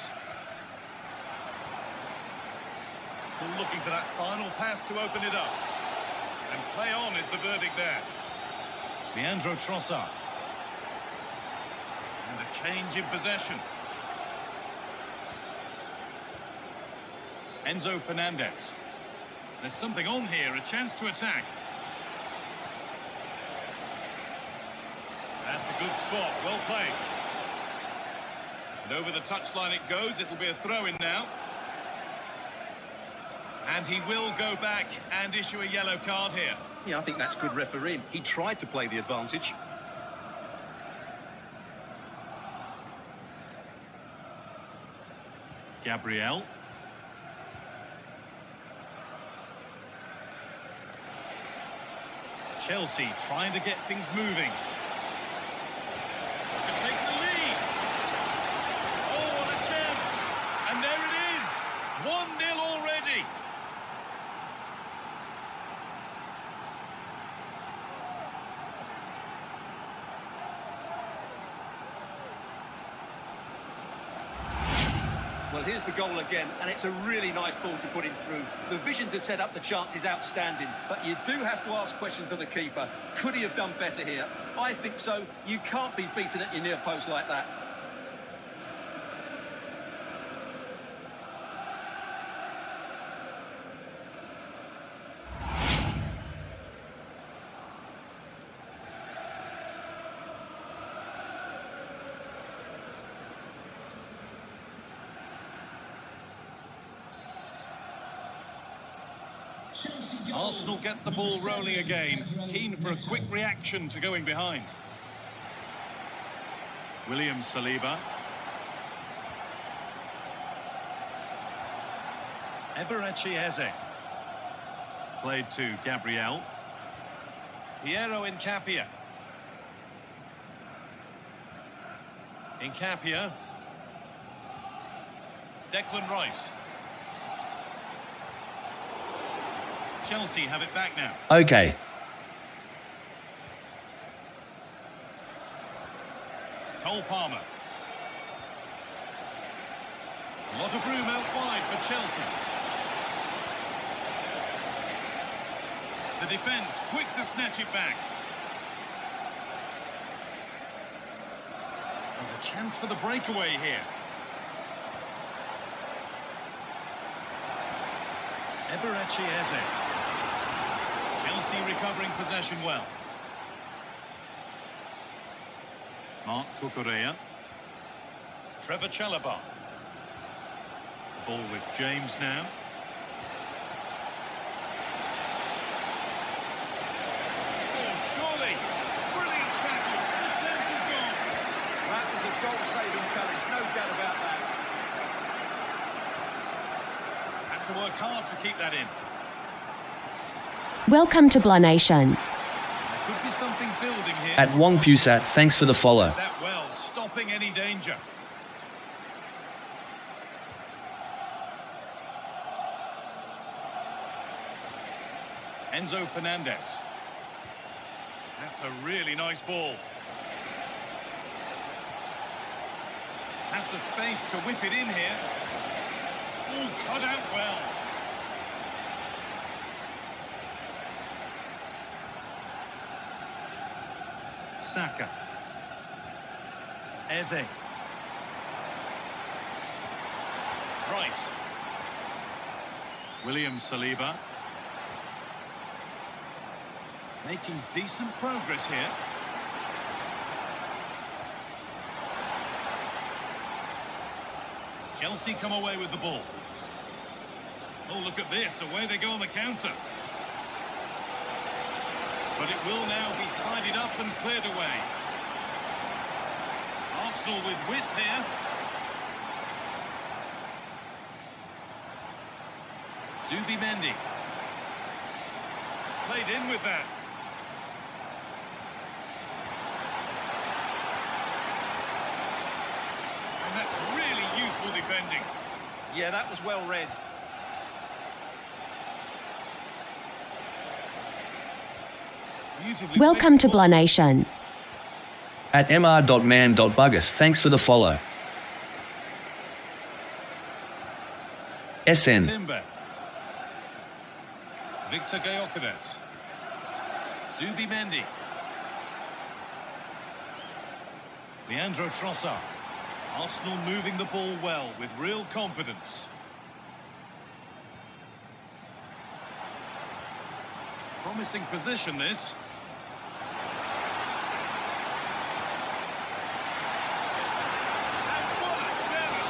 Still looking for that final pass to open it up. And play on is the verdict there. Leandro Trossard. And a change in possession. Enzo Fernandez. There's something on here, a chance to attack. That's a good spot, well played. And over the touchline it goes, it'll be a throw-in now. And he will go back and issue a yellow card here. Yeah, I think that's good refereeing. He tried to play the advantage. Gabriel. Chelsea trying to get things moving. To take the lead. Oh, what a chance. And there it is. 1-0 already. Well, here's the goal again, and it's a really nice ball to put him through. The vision to set up the chance is outstanding, but you do have to ask questions of the keeper. Could he have done better here? I think so. You can't be beaten at your near post like that. Arsenal get the ball rolling again, keen for a quick reaction to going behind. William Saliba. Eberechi Eze. Played to Gabriel. Piero Incapia. Incapia. Declan Rice. Chelsea have it back now. Okay. Cole Palmer. A lot of room out wide for Chelsea. The defence quick to snatch it back. There's a chance for the breakaway here. Eberechi Eze. Chelsea recovering possession well. Mark Cucurella. Trevor Chalobah. Ball with James now. Oh, surely. Brilliant tackle. The sense is gone. That was a goal-saving challenge, no doubt about that. Had to work hard to keep that in. Welcome to Blah Nation. There could be something building here. At Wong Pusat, thanks for the follow. That well, stopping any danger. Enzo Fernandez. That's a really nice ball. Has the space to whip it in here. Oh, cut out well. Saka. Eze. Rice. William Saliba. Making decent progress here. Chelsea come away with the ball. Oh, look at this. Away they go on the counter. But it will now be tidied up and cleared away. Arsenal with width here. Zubimendi. Played in with that. And that's really useful defending. Yeah, that was well read. Beautifully Welcome to weighted ball. Blanation. At mr.man.buggus, thanks for the follow. SN. Timber. Victor Gyökeres. Zubi Mendy. Leandro Trossard. Arsenal moving the ball well with real confidence. Promising position this. And what a chance!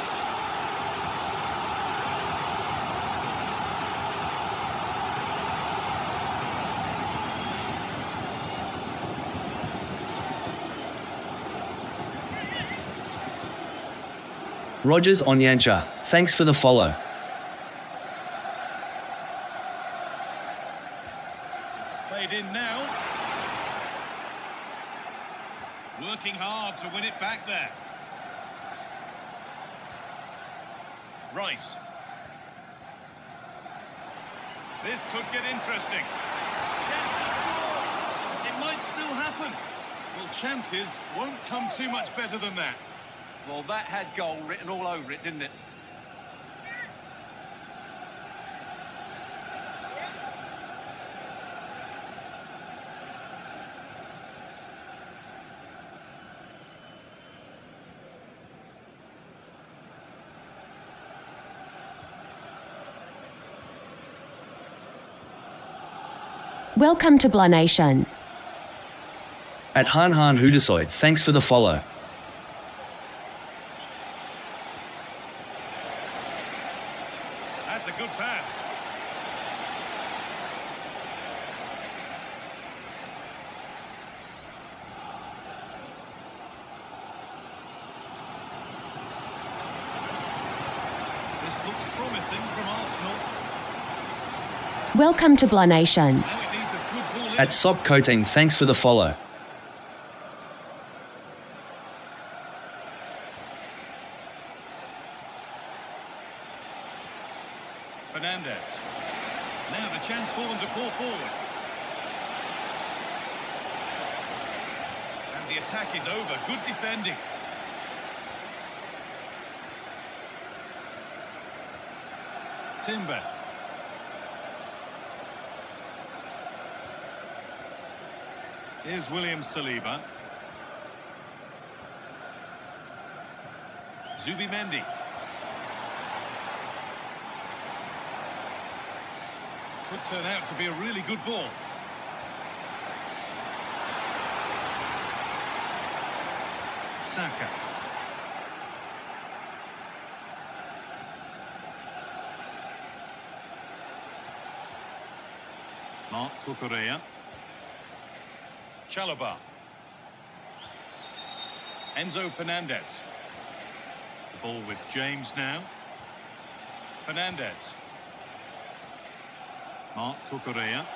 Rogers Onyancha, thanks for the follow. Played in now. Working hard to win it back there. Rice. This could get interesting. Chance to score. It might still happen. Well, chances won't come too much better than that. Well, that had goal written all over it, didn't it? Welcome to Blanation. At Han Hudasoid, thanks for the follow. That's a good pass. This looks promising from Arsenal. Welcome to Blanation. Now it needs a good ball in. At Sop Coating, thanks for the follow. Fernandez. Now the chance for them to pull forward. And the attack is over. Good defending. Timber. Here's William Saliba. Zubi Mendy. Could turn out to be a really good ball. Saka. Mark Cucurella. Chalobah. Enzo Fernandez. The ball with James now. Fernandez. Mark Cucurella.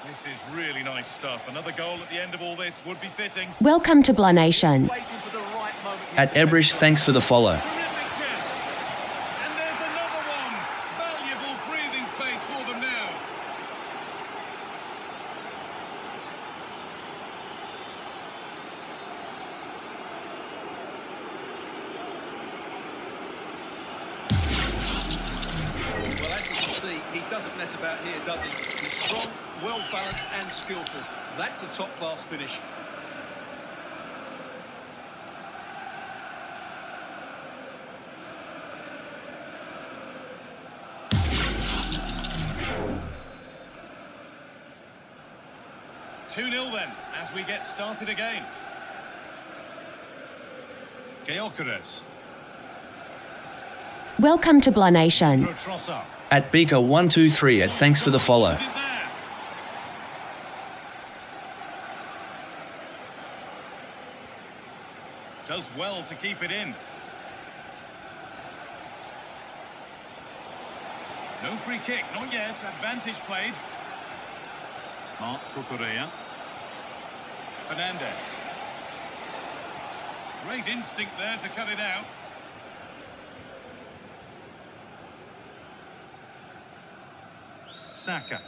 This is really nice stuff. Another goal at the end of all this would be fitting. Welcome to Blanation. Waiting for the right moment here At to make Ebrish, the thanks for the follow. Terrific chance. And there's another one. Valuable breathing space for them now. Well, as you can see, he doesn't mess about here, does he? He's strong, well-balanced and skillful. That's a top-class finish. Two 0 then, as we get started again. Gyökeres. Welcome to Blanation. Trossard. At Beaker123, at thanks for the follow. Is it there? Does well to keep it in. No free kick, not yet. Advantage played. Mark Cucurella. Fernandez. Great instinct there to cut it out. Saka.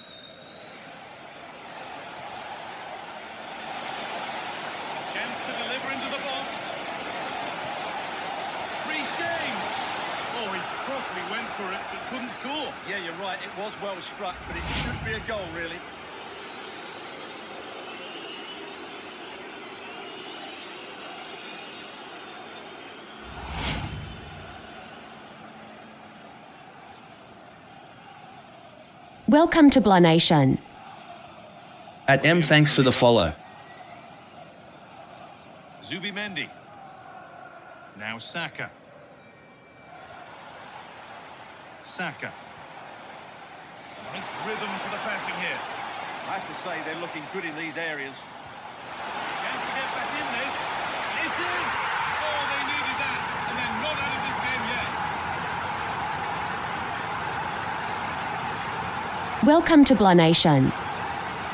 was well struck, but it should be a goal, really. Welcome to Blah Nation. At M, thanks for the follow. Zubimendi. Now Saka. Saka. Nice rhythm for the passing here. I have to say they're looking good in these areas. Chance to get back in this. It's in! Oh, they needed that. And they're not out of this game yet. Welcome to Blah Nation.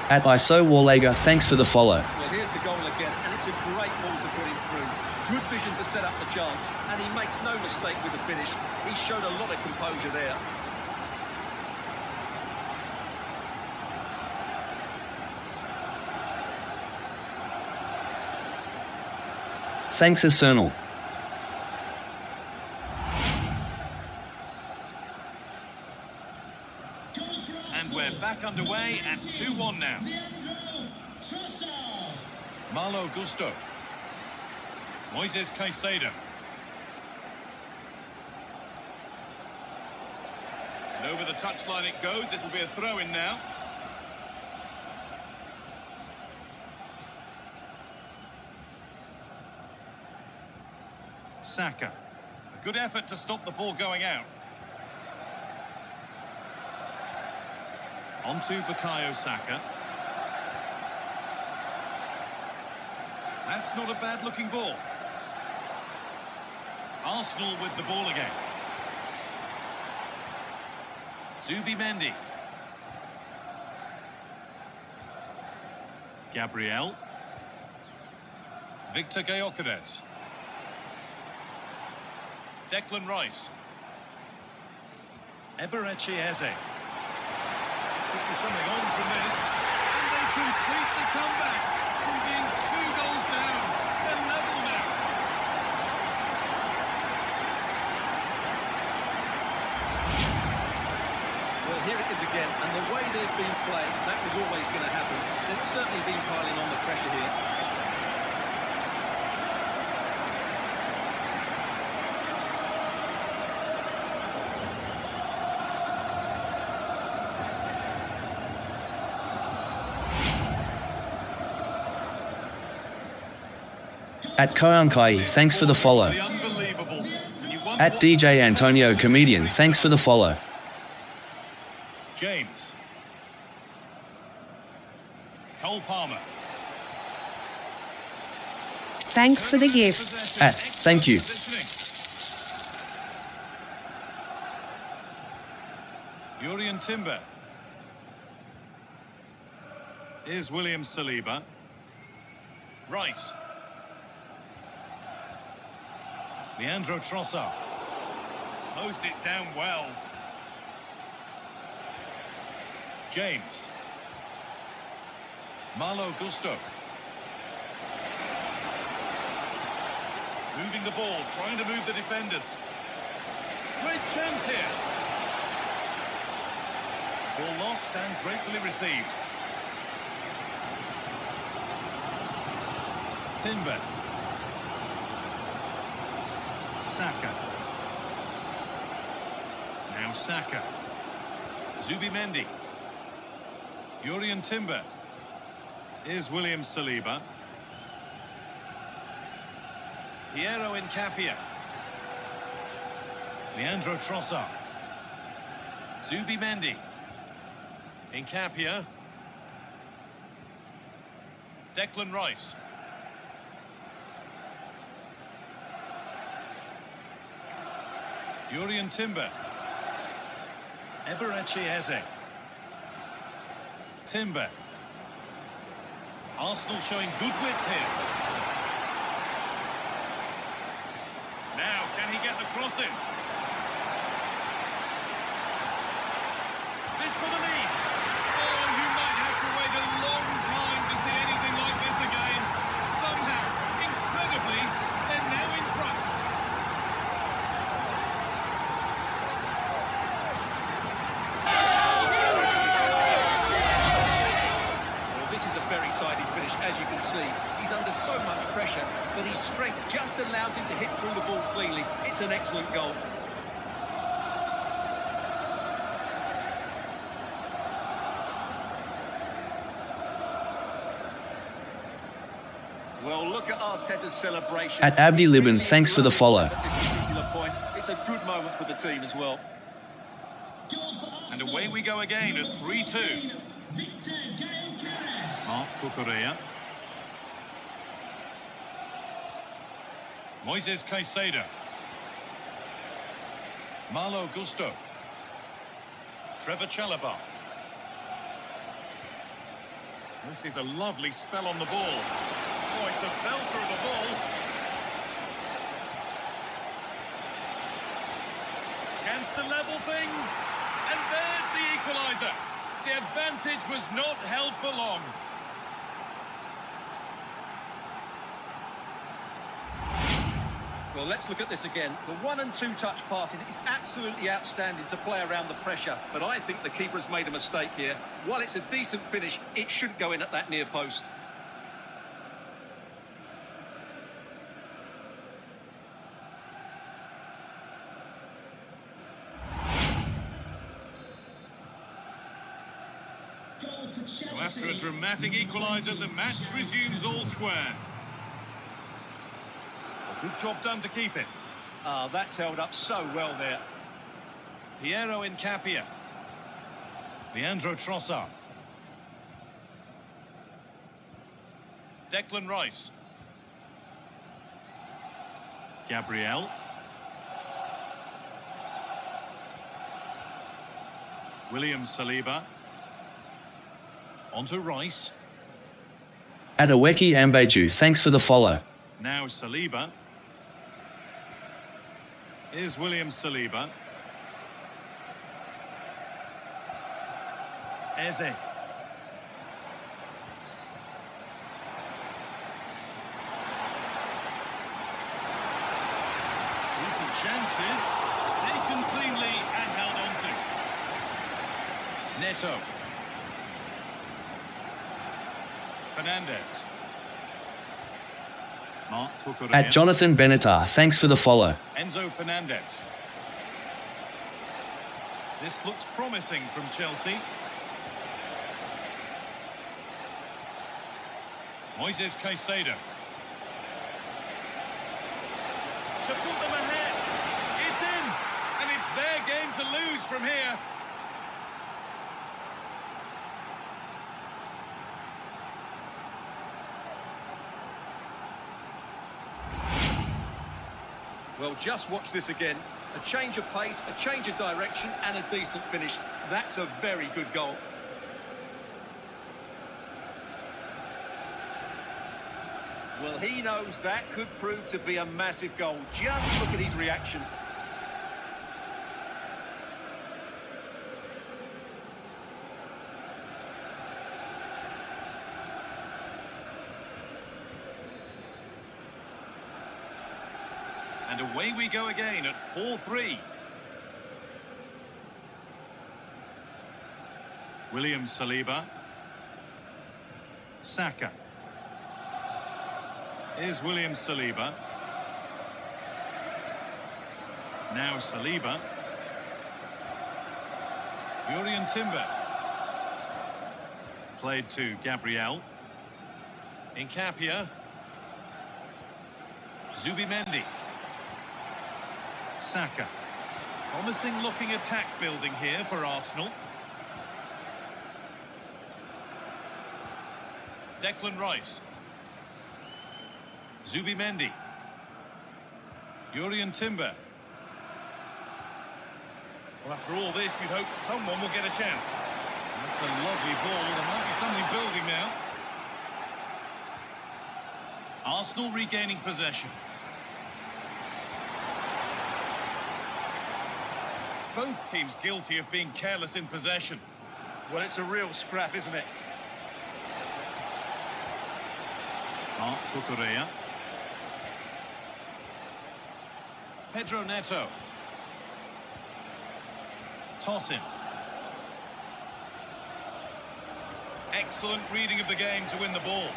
At ISO Warlager, thanks for the follow. Well, here's the goal again, and it's a great ball to put him through. Good vision to set up the chance, and he makes no mistake with the finish. He showed a lot of composure there. Thanks, Eternal. And we're back underway at 2-1 now. Malo Gusto. Moises Caicedo. And over the touchline it goes. It'll be a throw-in now. Saka. A good effort to stop the ball going out. On to Bukayo Saka. That's not a bad-looking ball. Arsenal with the ball again. Zubimendi. Gabriel. Victor Gyökeres. Declan Rice. Eberechi Eze. Looking for something on from this. And they complete the comeback from being 2 goals down. They're level now. Well, here it is again, and the way they've been playing, that was always going to happen. They've certainly been piling on the pressure here. At Koyankai, thanks for the follow. Unbelievable. You won At DJ Antonio Comedian, thanks for the follow. James. Cole Palmer. Thanks for the gift. At, thank you. Jurrien Timber. Here's William Saliba. Rice. Leandro Trossard. Closed it down well. James. Malo Gusto. Moving the ball, trying to move the defenders. Great chance here. Ball lost and gratefully received. Timber. Saka. Now Saka. Zubimendi. Jurrien Timber. Here's William Saliba. Piero Incapia. Leandro Trossard. Zubimendi. Incapia. Declan Rice. Jurrien Timber. Eberechi Eze. Timber. Arsenal showing good width here. Now, can he get the cross in? This for the lead. Oh, you might have to wait a long time to see anything like this again. Somehow, incredibly, they're now in front. goal. Well, look at Arteta's celebration. At Abdi Libin, thanks for the follow. At this particular point, it's a good moment for the team as well. And away we go again at 3-2. Marc Cucurella. Moises Caicedo. Malo Gusto. Trevor Chalobah. This is a lovely spell on the ball. Oh, it's a belter of a ball. Chance to level things. And there's the equaliser. The advantage was not held for long. Well, let's look at this again. The 1- and 2-touch passing is absolutely outstanding to play around the pressure, but I think the keeper has made a mistake here. While it's a decent finish, it shouldn't go in at that near post. So after a dramatic equaliser, the match resumes all square. A good job done to keep it. Ah, that's held up so well there. Piero Incapia. Leandro Trossard. Declan Rice. Gabriel. William Saliba. On to Rice. At Aweki Ambeju, thanks for the follow. Now Saliba. Here's William Saliba. Eze. Decent chance this. Taken cleanly and held on to. Neto. Fernandez. Marc Cucurella. At Jonathan Benatar, thanks for the follow. Enzo Fernandez. This looks promising from Chelsea. Moises Caicedo. To put them ahead. It's in. And it's their game to lose from here. Well, just watch this again. A change of pace, a change of direction, and a decent finish. That's a very good goal. Well, he knows that could prove to be a massive goal. Just look at his reaction. And away we go again at 4-3. William Saliba. Saka. Here's William Saliba. Now Saliba. Jurrien Timber. Played to Gabriel. Incapia. Zubimendi. Saka. Promising looking attack building here for Arsenal. Declan Rice. Zubimendi. Jurrien Timber. Well, after all this, you'd hope someone will get a chance. That's a lovely ball. There might be something building now. Arsenal regaining possession. Both teams guilty of being careless in possession. Well, it's a real scrap, isn't it? Marc Cucurella. Pedro Neto. Toss in. Excellent reading of the game to win the ball.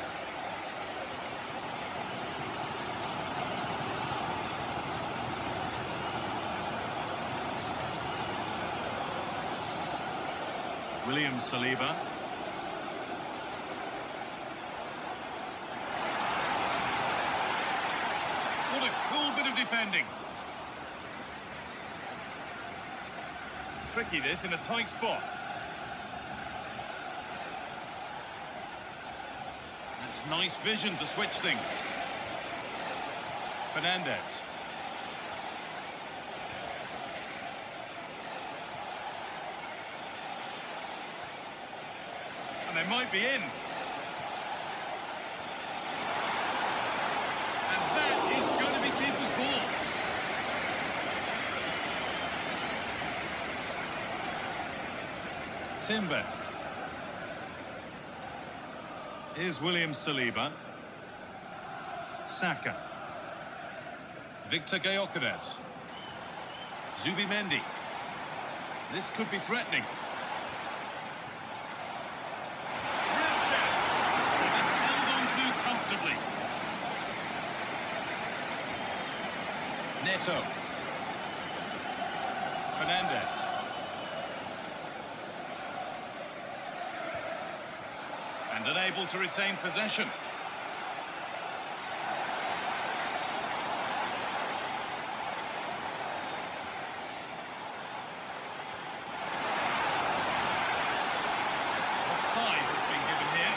William Saliba. What a cool bit of defending. Tricky this in a tight spot. That's nice vision to switch things. Fernandez. And they might be in. And that is going to be keeper's ball. Timber. Here's William Saliba. Saka. Victor Gyökeres. Zubimendi. This could be threatening. Real chance. It's held on to comfortably. Neto. Fernandez. And unable to retain possession. Offside has been given here.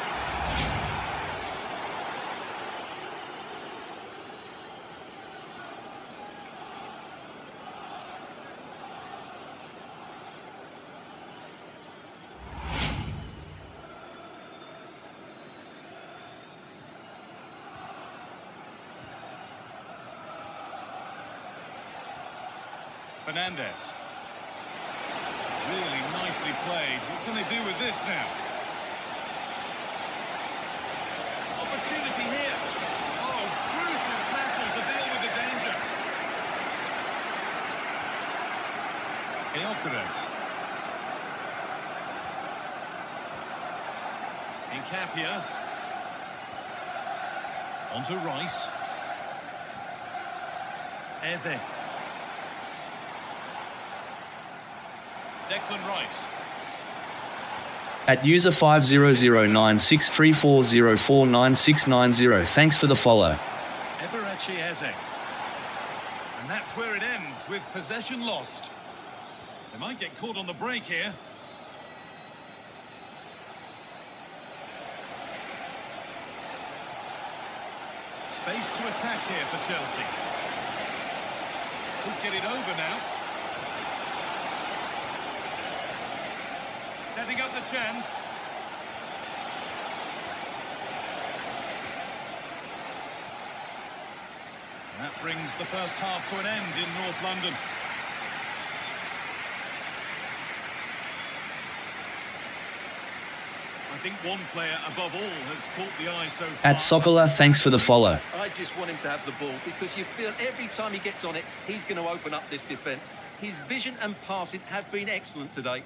Fernandez. Really nicely played. What can they do with this now? Opportunity here. Oh, crucial tackle to deal with the danger. Gyökeres. Incapia. Onto Rice. Eze. Declan Rice. At user 50096340496990. Thanks for the follow. Eberechi Eze. And that's where it ends, with possession lost. They might get caught on the break here. Space to attack here for Chelsea. Could get it over now. Setting up the chance. And that brings the first half to an end in North London. I think one player above all has caught the eye so far. At Sokola, thanks for the follow. I just want him to have the ball because you feel every time he gets on it, he's going to open up this defence. His vision and passing have been excellent today.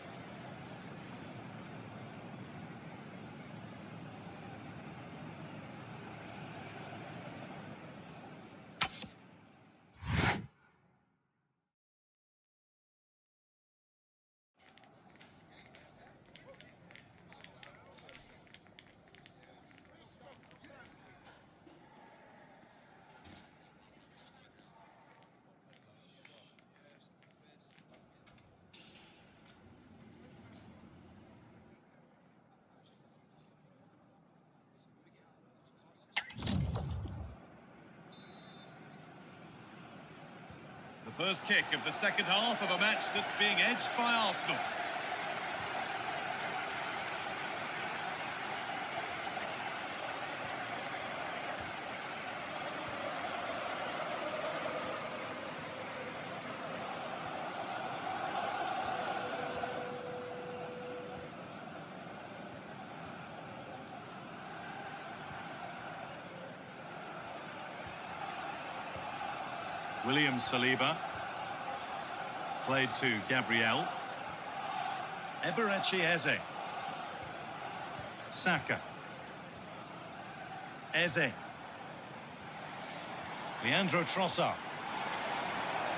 The first kick of the second half of a match that's being edged by Arsenal. William Saliba. Played to Gabriel. Eberechi Eze. Saka. Eze. Leandro Trossard.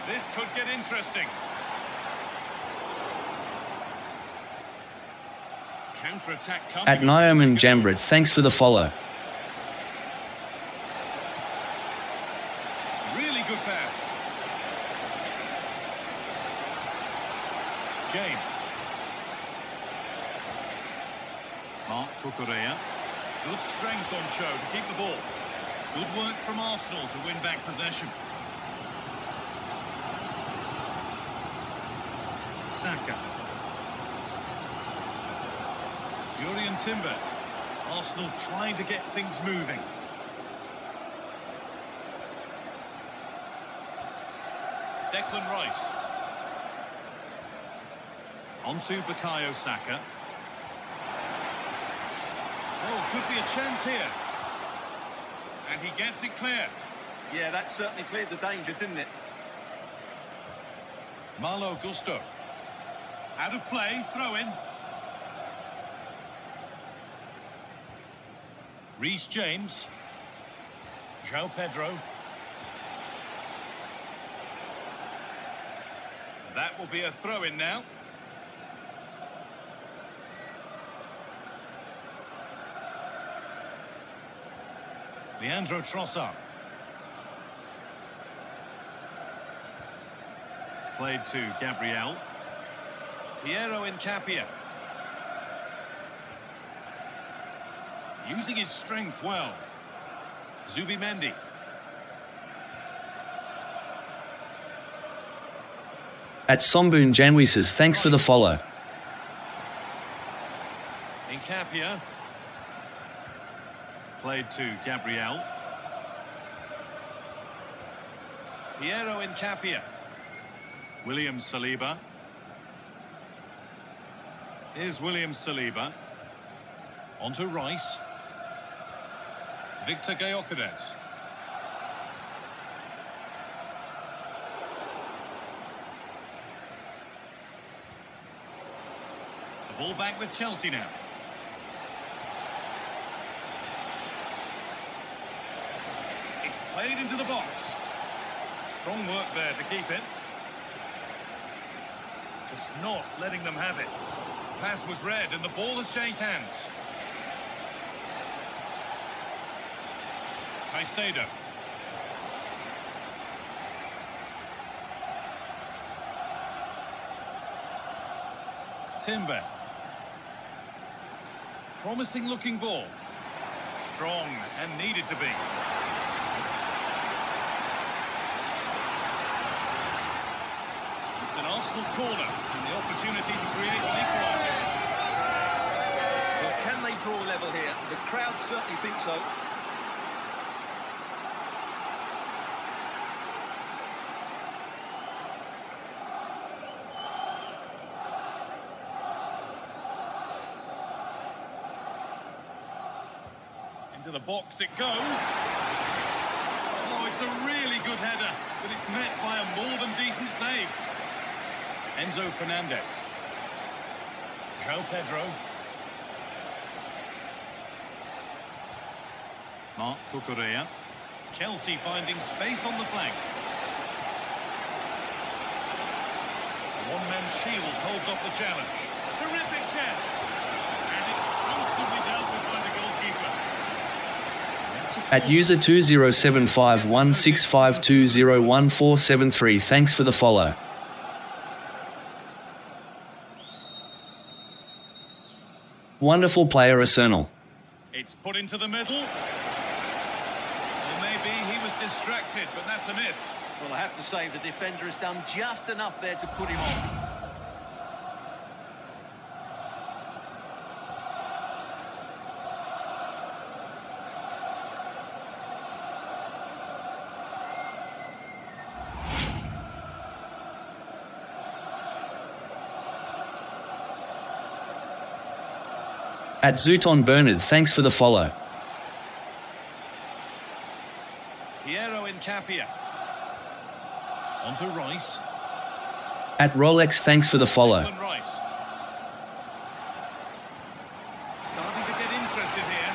This could get interesting. Counter-attack coming. At Nyoman Jambret, thanks for the follow. Really good pass. James. Mark Cucurella. Good strength on show to keep the ball. Good work from Arsenal to win back possession. Saka. Jurriën Timber. Arsenal trying to get things moving. Declan Rice. On to Bukayo Saka. Oh, could be a chance here. And he gets it clear. Yeah, that certainly cleared the danger, didn't it? Malo Gusto. Out of play, throw in. Reece James. João Pedro. That will be a throw in now. Leandro Trossard. Played to Gabriel. Piero Incapia. Using his strength well. Zubimendi. At Sombun Janwi says, thanks for the follow. Incapia. Played to Gabriel. Piero Incapia. William Saliba. Here's William Saliba. On to Rice. Victor Gyökeres. The ball back with Chelsea now. It's played into the box. Strong work there to keep it. Just not letting them have it. Pass was read and the ball has changed hands. Caicedo. Timber. Promising looking ball. Strong and needed to be. It's an Arsenal corner and the opportunity to create an equaliser. Well, can they draw level here? The crowd certainly think so. Into the box it goes. Oh, it's a really good header, but it's met by a more than decent save. Enzo Fernandez. João Pedro. Mark Cucurella. Chelsea finding space on the flank. A one-man shield holds off the challenge. Terrific chance. And it's comfortably dealt with by the goalkeeper. At user 20751652011473, thanks for the follow. Wonderful player Arsenal. It's put into the middle. Well, maybe he was distracted, but that's a miss. Well, I have to say the defender has done just enough there to put him on. At Zooton Bernard, thanks for the follow. Piero Incapia. On to Rice. At Rolex, thanks for the follow. Declan Rice. Starting to get interested here.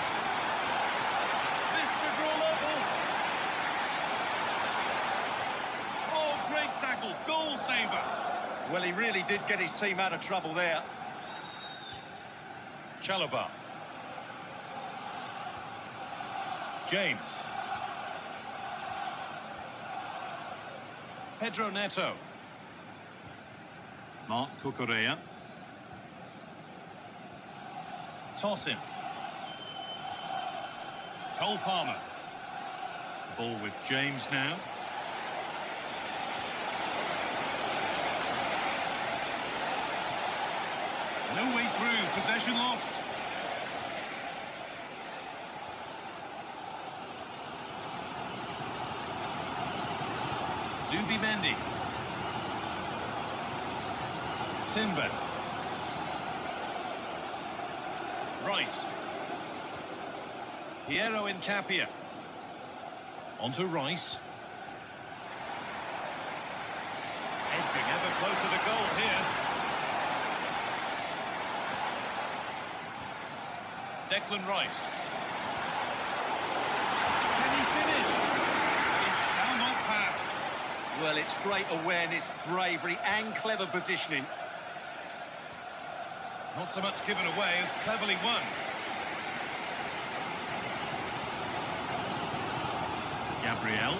This to draw level. Oh, great tackle. Goal saver. Well, he really did get his team out of trouble there. Chalobah. James. Pedro Neto. Mark Cucurella. Toss him. Cole Palmer. Ball with James now. No way through, possession lost. Zubimendi. Timber. Rice. Piero Incapia. Onto Rice. Edging ever closer to goal here. Declan Rice. Can he finish? It shall not pass. Well, it's great awareness, bravery and clever positioning. Not so much given away as cleverly won. Gabriel.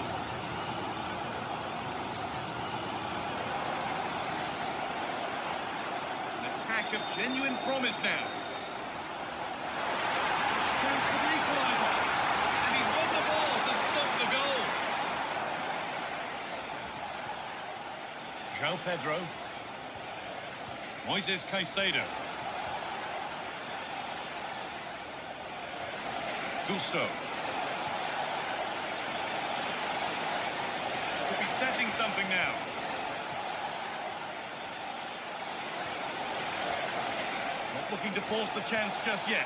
An attack of genuine promise now. Chance for the equaliser. And he's won the ball to stop the goal. João Pedro. Moises Caicedo. Gusto. Could be setting something now. Not looking to force the chance just yet.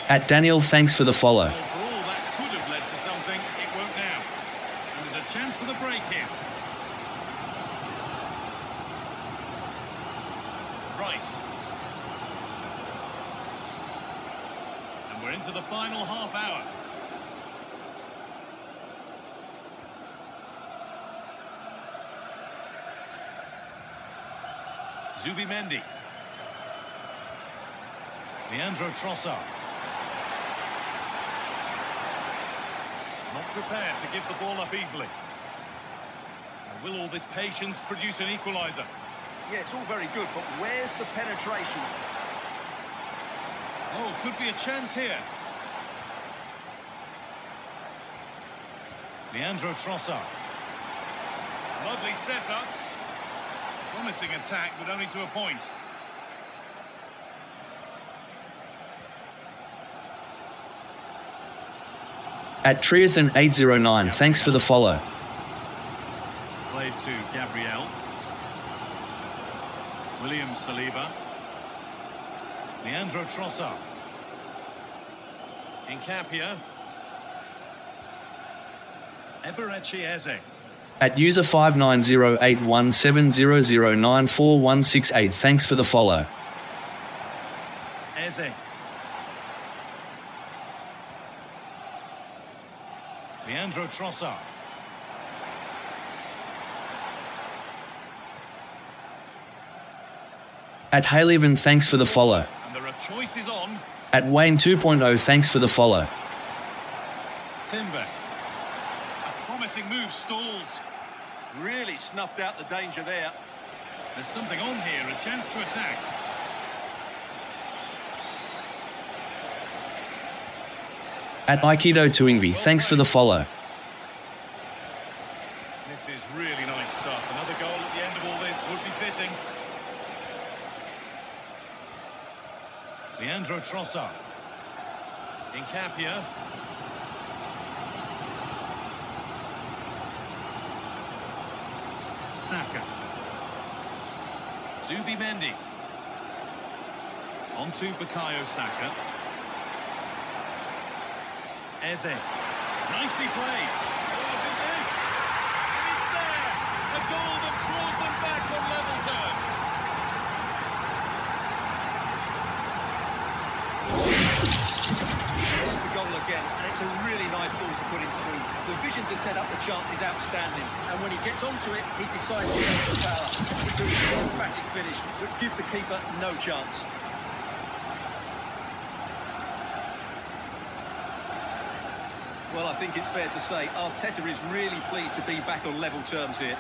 At Daniel, thanks for the follow. Well, for all that could have led to something, it won't now. And there's a chance for the break here. Rice. And we're into the final half hour. Zubimendi. Leandro Trossard. Not prepared to give the ball up easily. Now, will all this patience produce an equaliser? Yeah, it's all very good, but where's the penetration? Oh, could be a chance here. Leandro Trossard. Lovely setup. Promising attack, but only to a point. At Triathan809, thanks for the follow. Played to Gabriel. William Saliba. Leandro Trossard. Incapia. Eberechi Eze. At user 59081700941168, thanks for the follow. Eze. Leandro Trossard. At Haleyvan, thanks for the follow. And there are choices on. At Wayne 2.0, thanks for the follow. Timber. A promising move stalls. Really snuffed out the danger there. There's something on here, a chance to attack. At Aikido Tuingvi, thanks for the follow. This is really nice stuff. Another goal at the end of all this would be fitting. Leandro Trossard. Incapia. Saka. Zubimendi. On to Bukayo Saka. Eze. Nicely played. Oh, look at this. And it's there. A goal that draws them back on level terms. There's the goal again, and it's a really nice ball to put him through. The vision to set up the chance is outstanding, and when he gets onto it, he decides to use the power. It's a really emphatic finish, which gives the keeper no chance. Well, I think it's fair to say Arteta is really pleased to be back on level terms here.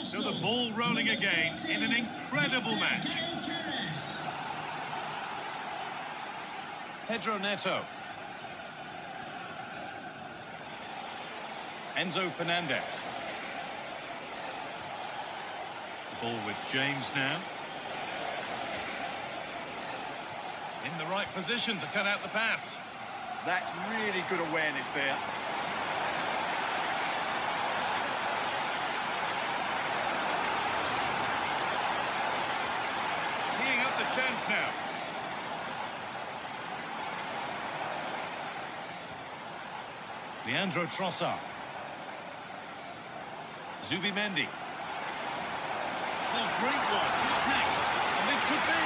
So the ball rolling again in an incredible match. Pedro Neto. Enzo Fernandez. The ball with James now. In the right position to cut out the pass. That's really good awareness there. Teeing up the chance now. Leandro Trossard. Zubimendi. Oh, great work. What's next? And this could be.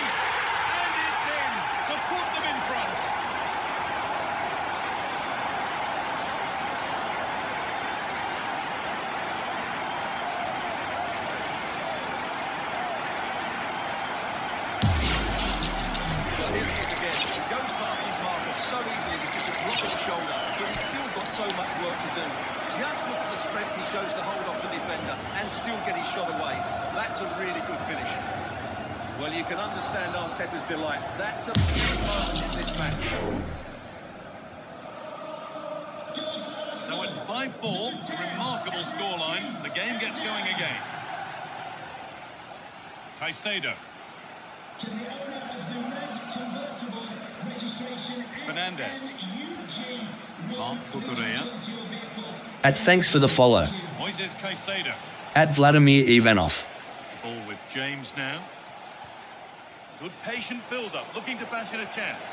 And it's in to put them in front. Well, here he is again. He goes past his marker so easily with just a drop of the shoulder, but he's still got so much work to do. Just look at the strength he shows to hold off the defender and still get his shot away. That's a really good finish. Well, you can understand Arteta's delight. That's a big moment in this match. So at 5-4, remarkable scoreline. The game gets going again. Caicedo. Can the owner of the red convertible registration Fernandez. SUG Marc Cucurella. At thanks for the follow. Moises Caicedo. At Vladimir Ivanov. Ball with James now. Good patient build-up, looking to fashion a chance.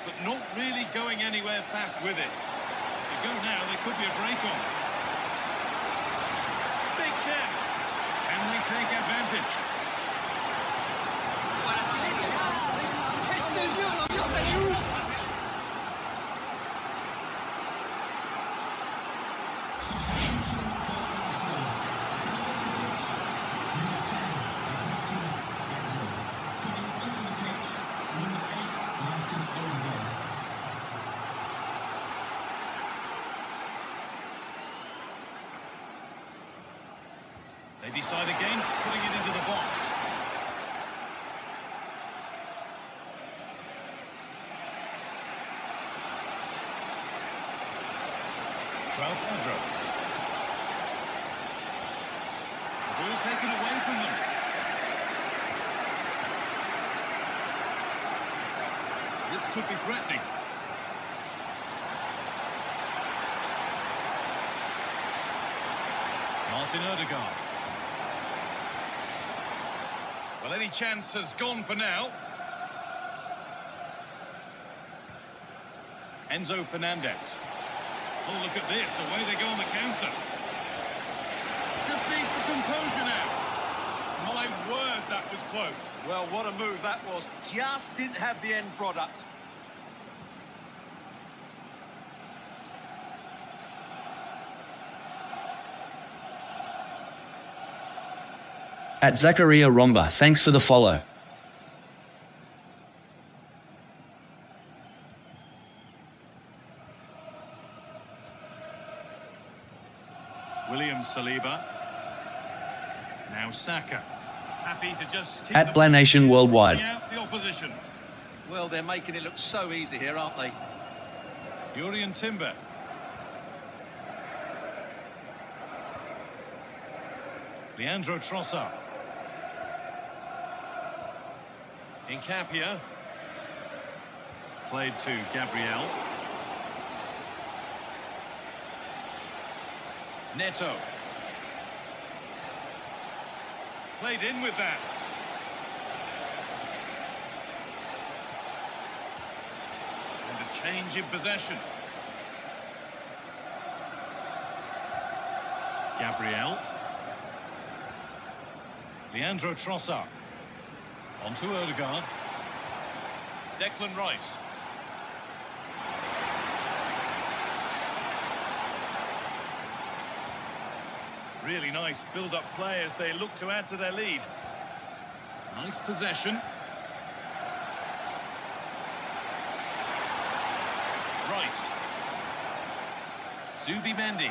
But not really going anywhere fast with it. They go now, there could be a break on. Big chance. Can they take advantage? They decide against putting it into the box. Pedro. Ball taken away from them. This could be threatening. Martin Odegaard. Well, any chance has gone for now. Enzo Fernandez. Oh, look at this. Away they go on the counter. Just needs the composure now. My word, that was close. Well, what a move that was. Just didn't have the end product. At Zakaria Romba, thanks for the follow. William Saliba. Now Saka. Happy to just keep At Blanation Worldwide. out the opposition. Well, they're making it look so easy here, aren't they? Jurriën Timber. Leandro Trossard. Incapia. Played to Gabriel. Neto. Played in with that. And a change in possession. Gabriel. Leandro Trossard. On to Odegaard. Declan Rice. Really nice build-up play as they look to add to their lead. Nice possession. Rice. Zubimendi.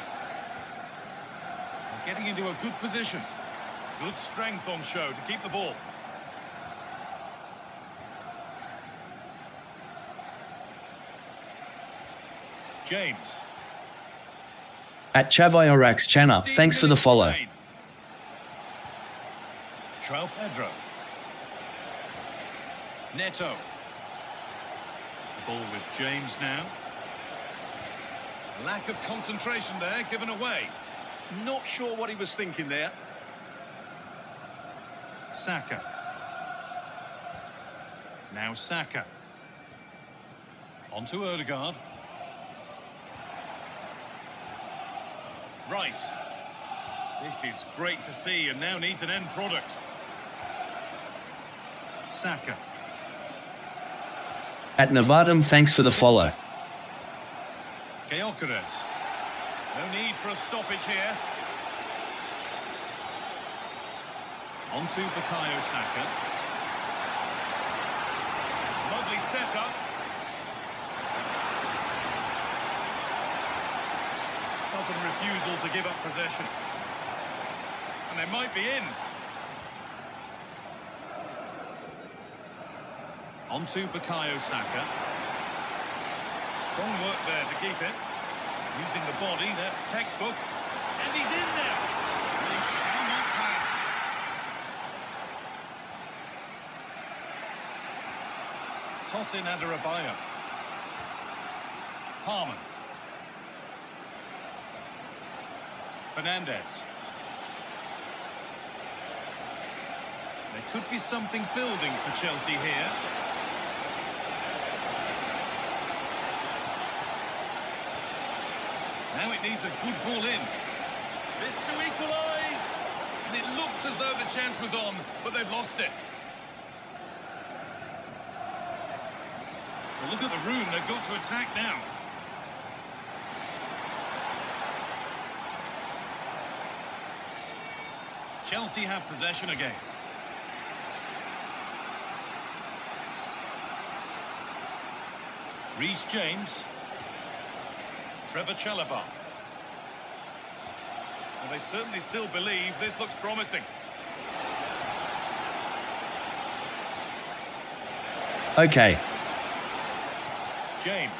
Getting into a good position. Good strength on show to keep the ball. James. At Chaviorax Chana, thanks for the follow. João Pedro. Neto. The ball with James now. Lack of concentration there, given away. Not sure what he was thinking there. Saka. Now Saka. On to Odegaard. Rice. This is great to see and now needs an end product. Saka. At Nevadam, thanks for the follow. Gyökeres. No need for a stoppage here. On to Bukayo Saka. Lovely setup. Stubborn refusal to give up possession. And they might be in. On to Bukayo Saka. Strong work there to keep it. Using the body, that's textbook. And he's in there. They shall not pass. Toss in Adarabioyo. Palmer. Fernandez. There could be something building for Chelsea here. Now it needs a good ball in. This to equalise. And it looked as though the chance was on, but they've lost it. Well, look at the room they've got to attack now. Chelsea have possession again. Reece James. Trevor Chalobah. Well, they certainly still believe this looks promising. Okay. James.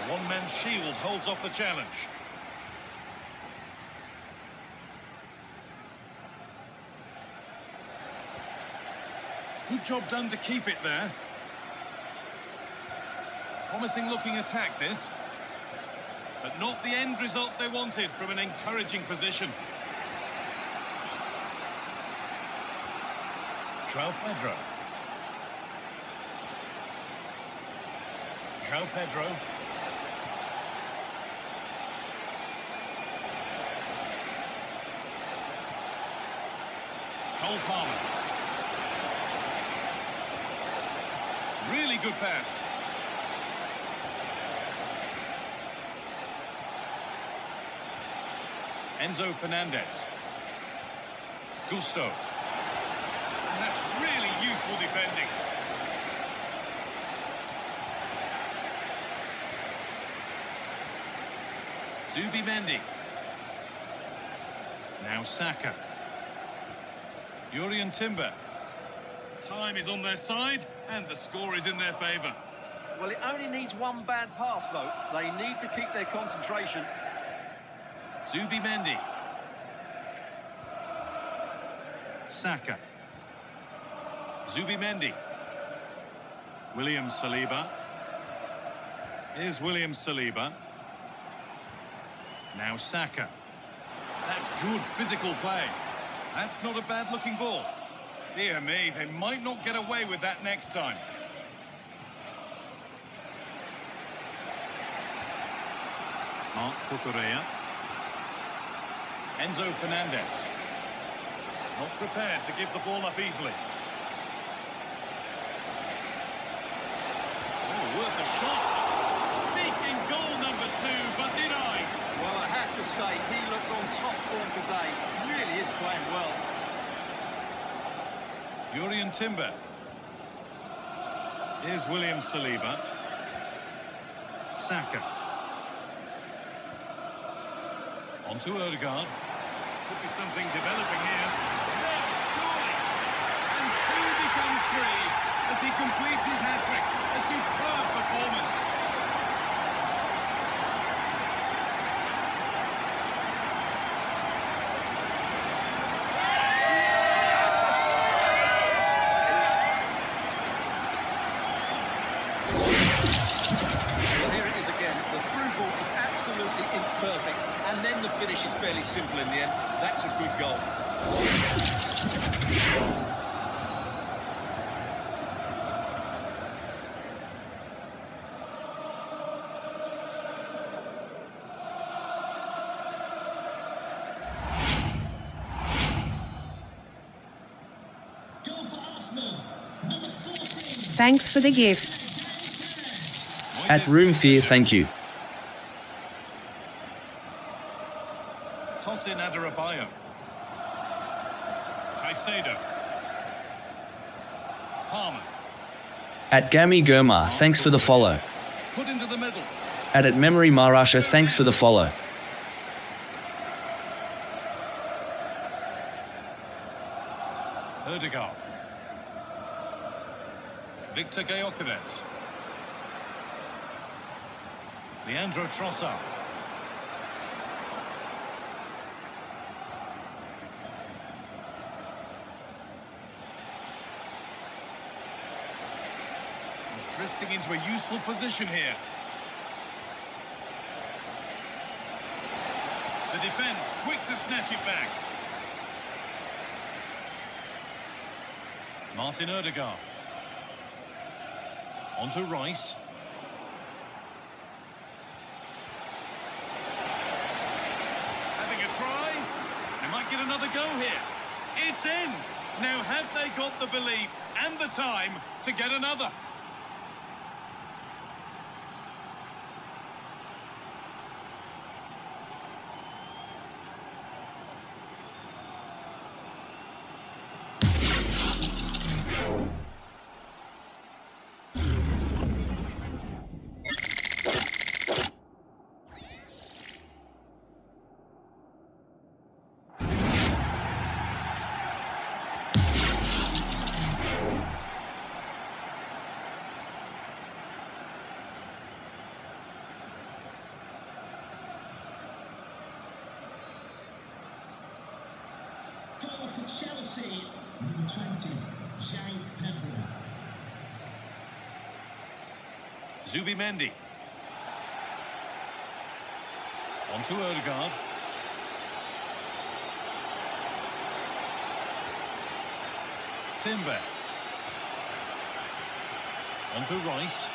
A one-man shield holds off the challenge. Good job done to keep it there. Promising looking attack this. But not the end result they wanted from an encouraging position. João Pedro. João Pedro. Cole Palmer. Really good pass. Enzo Fernandez. Gusto. And that's really useful defending. Zubimendi. Now Saka. Yuri Timber. Time is on their side and the score is in their favour. Well, it only needs one bad pass, though. They need to keep their concentration. Zubimendi. Saka. Zubimendi. William Saliba. Here's William Saliba. Now Saka. That's good physical play. That's not a bad-looking ball. Dear me, they might not get away with that next time. Marc Cucurella. Enzo Fernandez. Not prepared to give the ball up easily. Oh, worth a shot. Seeking goal number 2, but denied. Well, I have to say, he looks on top form today. Really is playing well. Jurrien Timber. Here's William Saliba. Saka. On to Odegaard. Could be something developing here. No, surely. And 2 becomes 3 as he completes his hat-trick. A superb performance. Well, here it is again. The through ball is absolutely imperfect, and then the finish is fairly simple in the end. That's a good goal. Goal for Arsenal. Number 14. Thanks for the gift. At Room Fear, thank you. Toss in Adebayo. Caicedo. Palmer. At Gami Gurma, thanks for the follow. Put into the middle. At Memory Marasha, thanks for the follow. Odegaard. Victor Gyökeres. Leandro Trossard. He's drifting into a useful position here. The defence quick to snatch it back. Martin Odegaard. On to Rice. Having a try. They might get another go here. It's in. Now have they got the belief and the time to get another? Goal for Chelsea. Number 20. João Pedro. Zubimendi. On to Odegaard. Timber. On to Rice.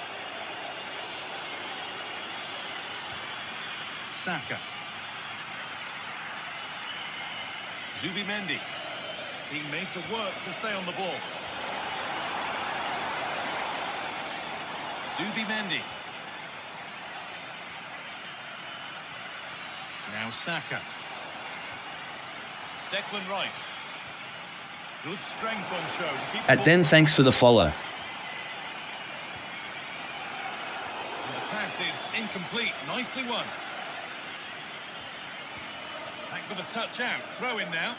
Saka. Zubimendi. Being made to work to stay on the ball. Zubimendi. Now Saka. Declan Rice. Good strength on show to keep the At ball. Den, thanks for the follow. And the pass is incomplete. Nicely won. That got a touch out. Throw in now.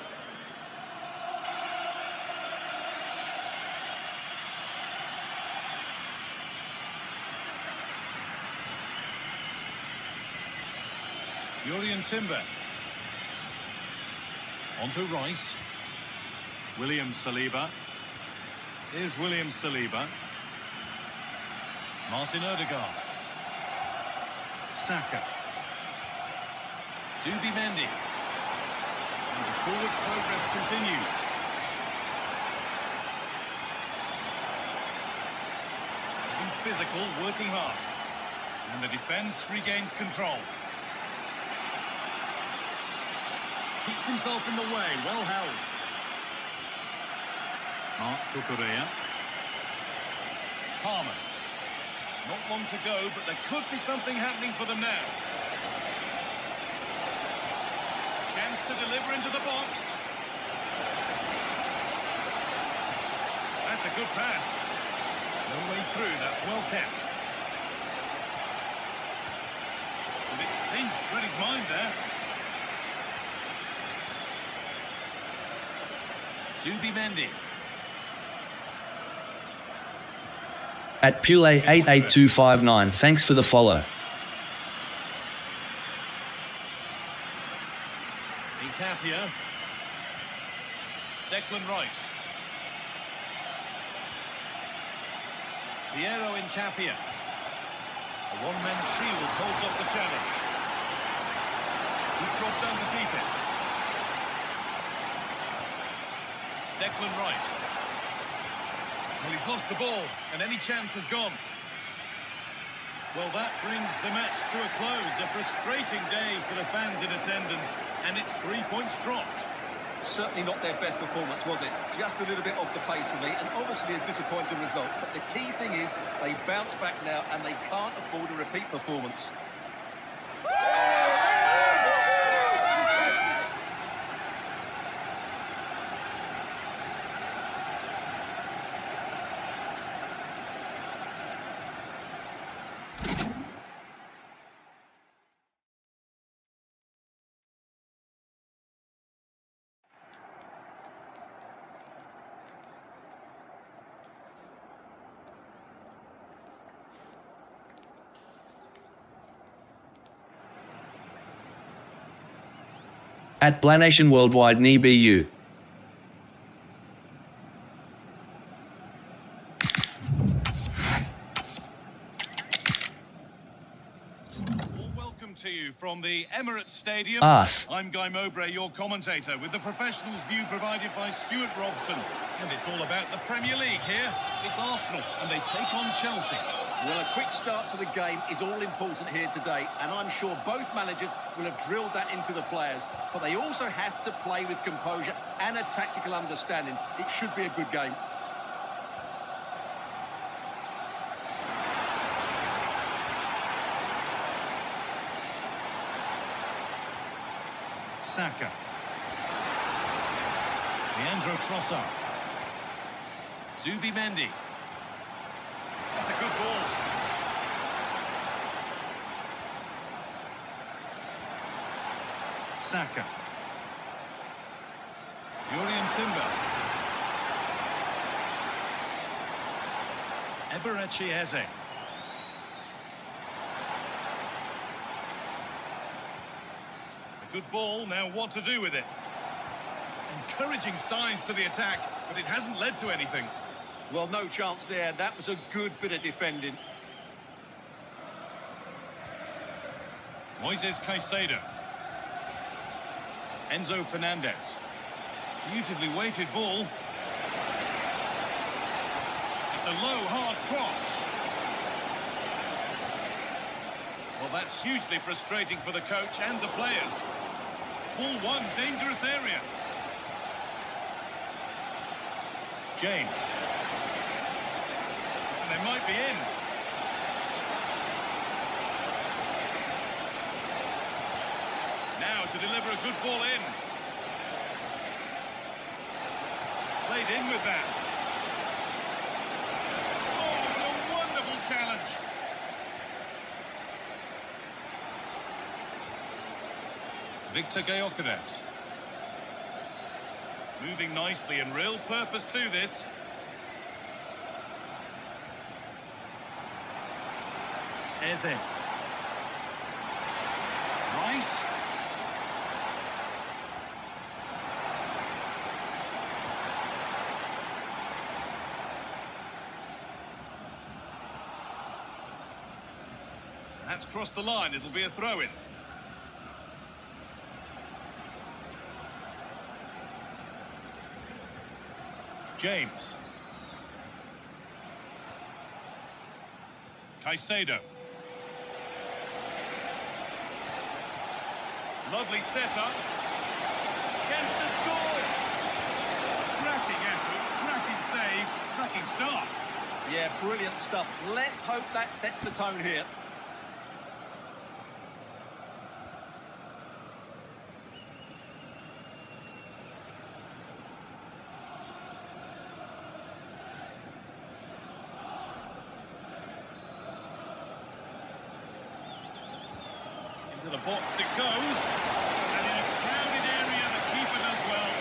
Jurrien Timber. On to Rice. William Saliba. Here's William Saliba. Martin Odegaard. Saka. Zubimendi. And the forward progress continues. Being physical, working hard. And the defence regains control. Keeps himself in the way, well held. Mark Cucurella. Palmer. Not long to go, but there could be something happening for them now. Chance to deliver into the box. That's a good pass. No way through, that's well kept. And it's pinched Reddy's mind there. Zubimendi. At Pule88259, thanks for the follow. Incapia. Declan Rice. Piero Incapia. A one-man shield holds off the challenge. He dropped down to keep it. Declan Rice. Well, he's lost the ball, and any chance has gone. Well, that brings the match to a close. A frustrating day for the fans in attendance, and it's 3 points dropped. Certainly not their best performance, was it? Just a little bit off the pace for me, and obviously a disappointing result. But the key thing is they bounce back now, and they can't afford a repeat performance. At Blanation Worldwide NEBU. Welcome to you from the Emirates Stadium. Ars. I'm Guy Mowbray, your commentator, with the professionals' view provided by Stuart Robson. And it's all about the Premier League here. It's Arsenal, and they take on Chelsea. Well, a quick start to the game is all important here today, and I'm sure both managers will have drilled that into the players. But they also have to play with composure and a tactical understanding. It should be a good game. Saka. Leandro Trossard. Zubimendi. That's a good ball. Saka. Jurriën Timber. Eberechi Eze. A good ball, now what to do with it? Encouraging signs to the attack, but it hasn't led to anything. Well, no chance there. That was a good bit of defending. Moises Caicedo. Enzo Fernandez. Beautifully weighted ball. It's a low, hard cross. Well, that's hugely frustrating for the coach and the players. Ball one, dangerous area. James. They might be in. Now to deliver a good ball in. Played in with that. Oh, what a wonderful challenge. Victor Gyökeres. Moving nicely and real purpose to this. Eze. Rice. That's crossed the line, it'll be a throw-in. James. Caicedo. Lovely setup. Chance to score. Cracking effort, cracking Yeah, brilliant stuff. Let's hope that sets the tone here. Into the box it goes. And in a crowded area, the keeper does well.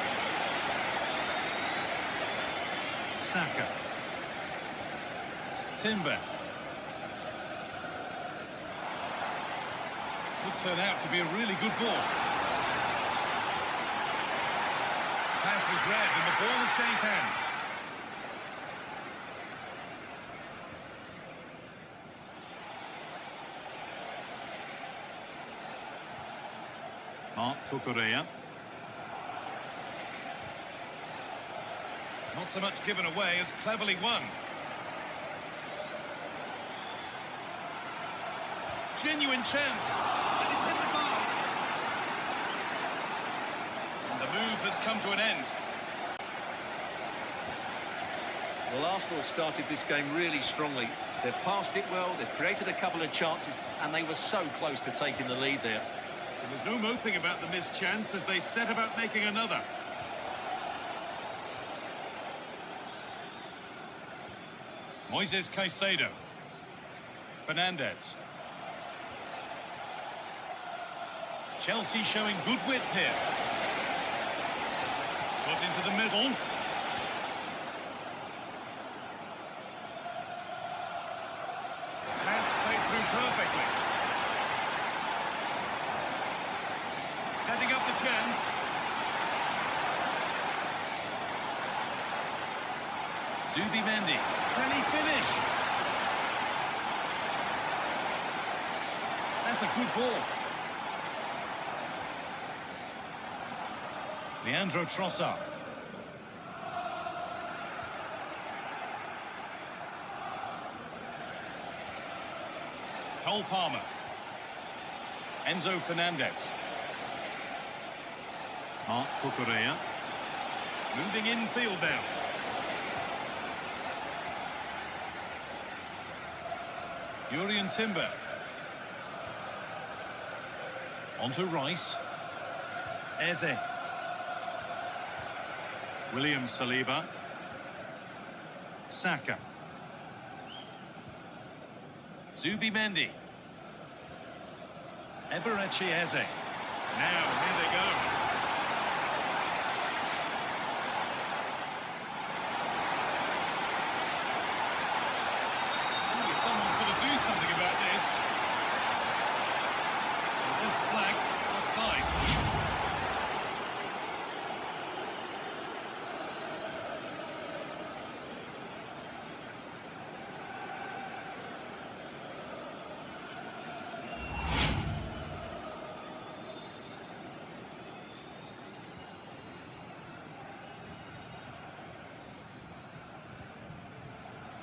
Saka. Timber. Could turn out to be a really good ball. Pass was read and the ball has changed hands. Mark Cucurella. Not so much given away as cleverly won. Genuine chance, and it's hit the bar. And the move has come to an end. Well, Arsenal started this game really strongly. They've passed it well, they've created a couple of chances, and they were so close to taking the lead there. There was no moping about the missed chance as they set about making another. Moises Caicedo. Fernandez. Chelsea showing good width here. Put into the middle. Pass played through perfectly. Setting up the chance. Zubimendi. Can he finish? That's a good ball. Leandro Trossard. Cole Palmer. Enzo Fernandez. Mark Cucurella. Moving infield now. Jurrien Timber. Onto Rice. Eze. William Saliba. Saka. Zubimendi. Eberechi Eze. Now, here they go. Surely someone's got to do something about this. There's the flag, offside.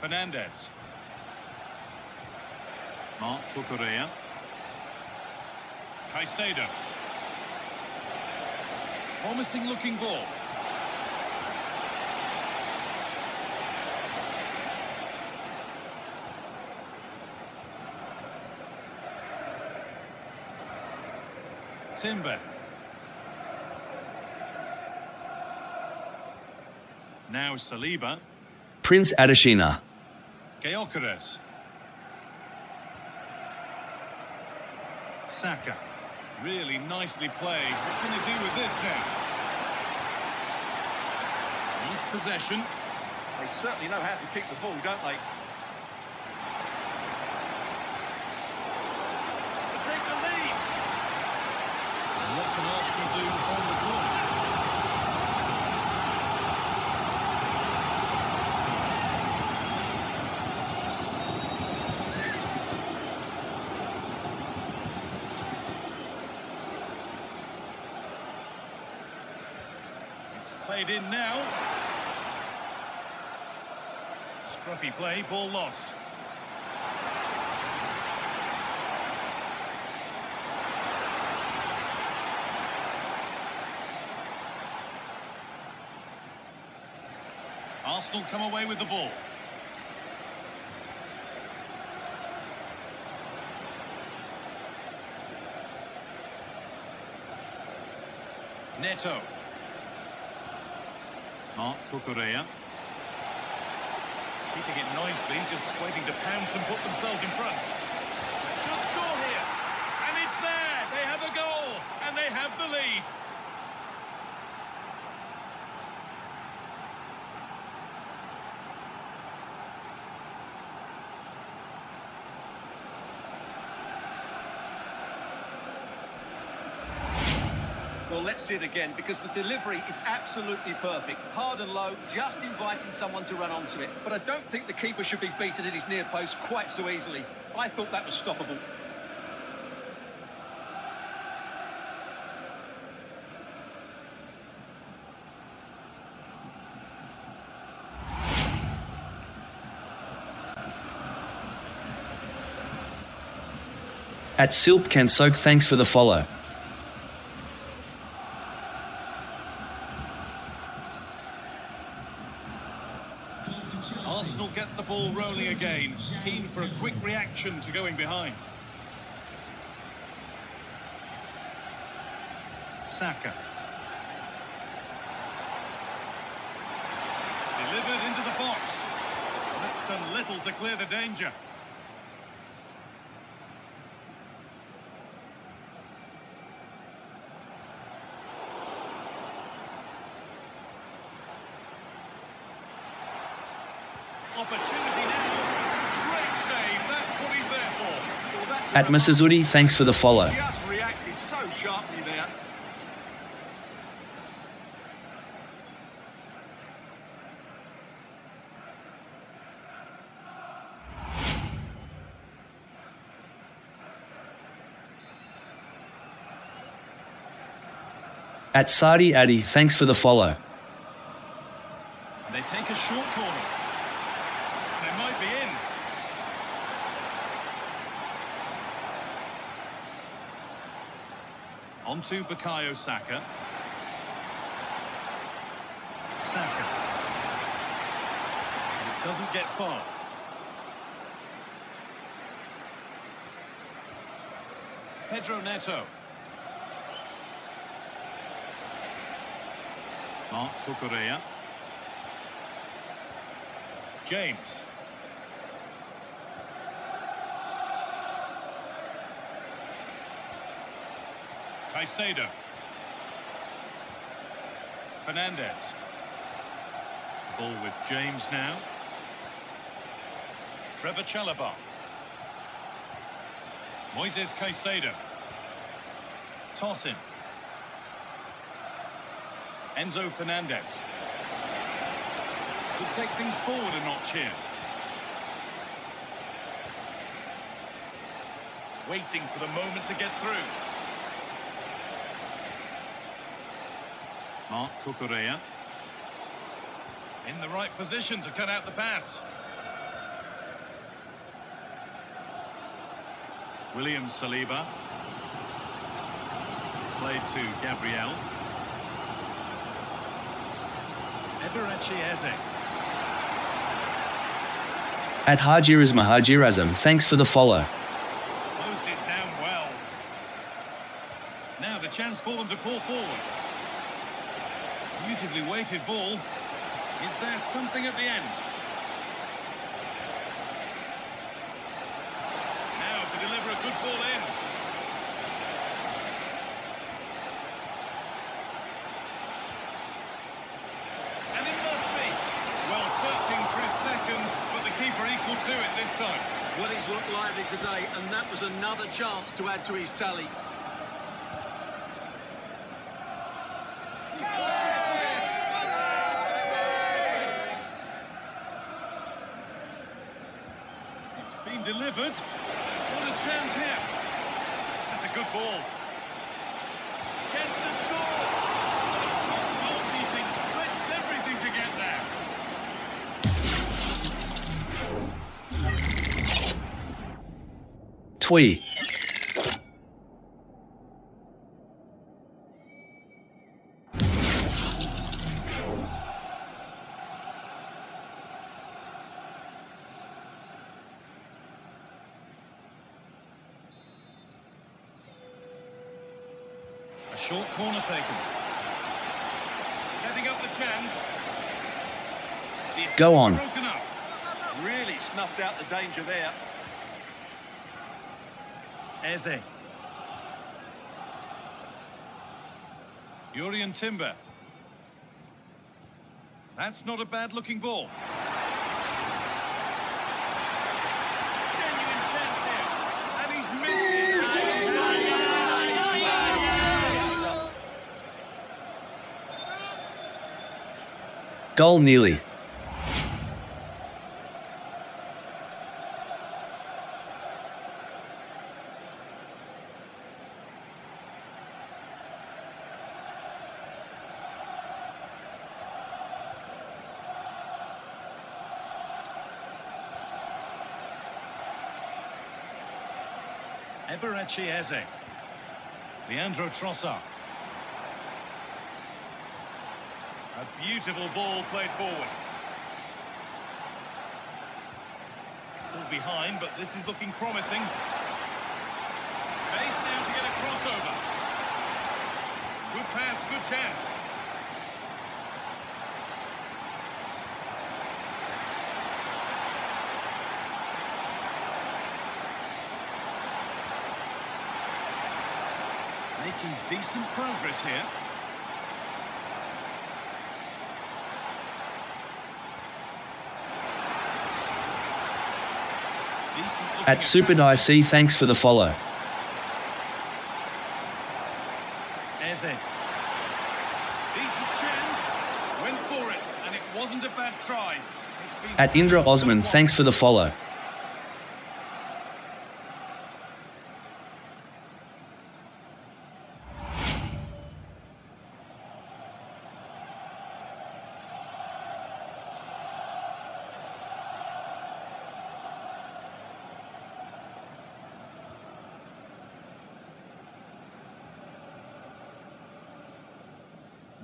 Fernandez. Mark Cucurella. Caicedo. Promising looking ball. Timber. Now Saliba. Prince Adeshina. Gyökeres. Saka. Really nicely played. What can they do with this now? Nice possession. They certainly know how to kick the ball, don't they? To take the lead. And what can Arsenal do on the ball? Played in now. Scruffy play, ball lost. Arsenal come away with the ball. Neto. Mark Cucurella. Keeping it nicely, just waiting to pounce and put themselves in front. Should score here. And it's there. They have a goal. And they have the lead. Well, let's see it again, because the delivery is absolutely perfect. Hard and low, just inviting someone to run onto it. But I don't think the keeper should be beaten in his near post quite so easily. I thought that was stoppable. At Silp Can Soak, thanks for the follow. Arsenal get the ball rolling again, keen for a quick reaction to going behind. Saka. Delivered into the box. That's done little to clear the danger. Opportunity now. Great save. That's what he's there for. Well, that's At Masazuri, thanks for the follow. just reacted so sharply there. At Sadi Addy, thanks for the follow. They take a short corner. They might be in. On to Bukayo Saka. Saka. It doesn't get far. Pedro Neto. Mark Cucurella. James. Caicedo. Fernandez. Ball with James now. Trevor Chalobah. Moises Caicedo. Toss him. Enzo Fernandez. Could take things forward a notch here. Waiting for the moment to get through. Mark Cucurella. In the right position to cut out the pass. William Saliba. Played to Gabriel. Eberechi Eze. At Hajirazma Hajirazm, thanks for the follow. Closed it down well. Now the chance for them to pull forward. Beautifully weighted ball. Is there something at the end? Now to deliver a good ball in. And it must be. Well, searching for his second, but the keeper equal to it this time. Well, he's looked lively today, and that was another chance to add to his tally. It's been delivered. What a chance here. That's a good ball. Chance to score. Top goalkeeping stretched everything to get there. Twee. A short corner taken. chance. The Go on. broken up. Really snuffed out the danger there. Eze. Urian Timber. That's not a bad-looking ball. Genuine chance here. And he's missed it. Goal nearly. Eberechi Eze. Leandro Trossard. A beautiful ball played forward. Still behind, but this is looking promising. Space now to get a crossover. Good pass, good chance. Making decent progress here. At Super IC, thanks for the follow. Eze. Decent chance. Went for it, and it wasn't a bad try. At Indra Osman, thanks for the follow.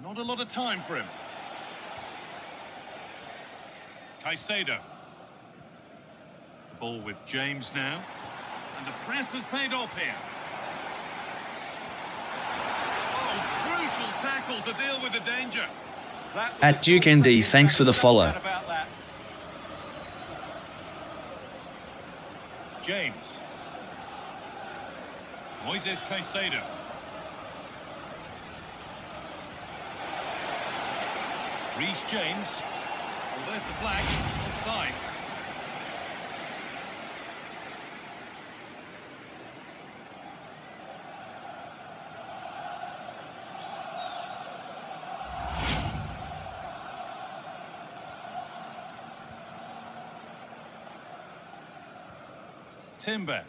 Not a lot of time for him. Caicedo. The ball with James now. And the press has paid off here. Oh, crucial tackle to deal with the danger. At Duke ND, thanks for the follow. About that. James. Moises Caicedo. Reece James. Well, there's the flag. Offside. Timber.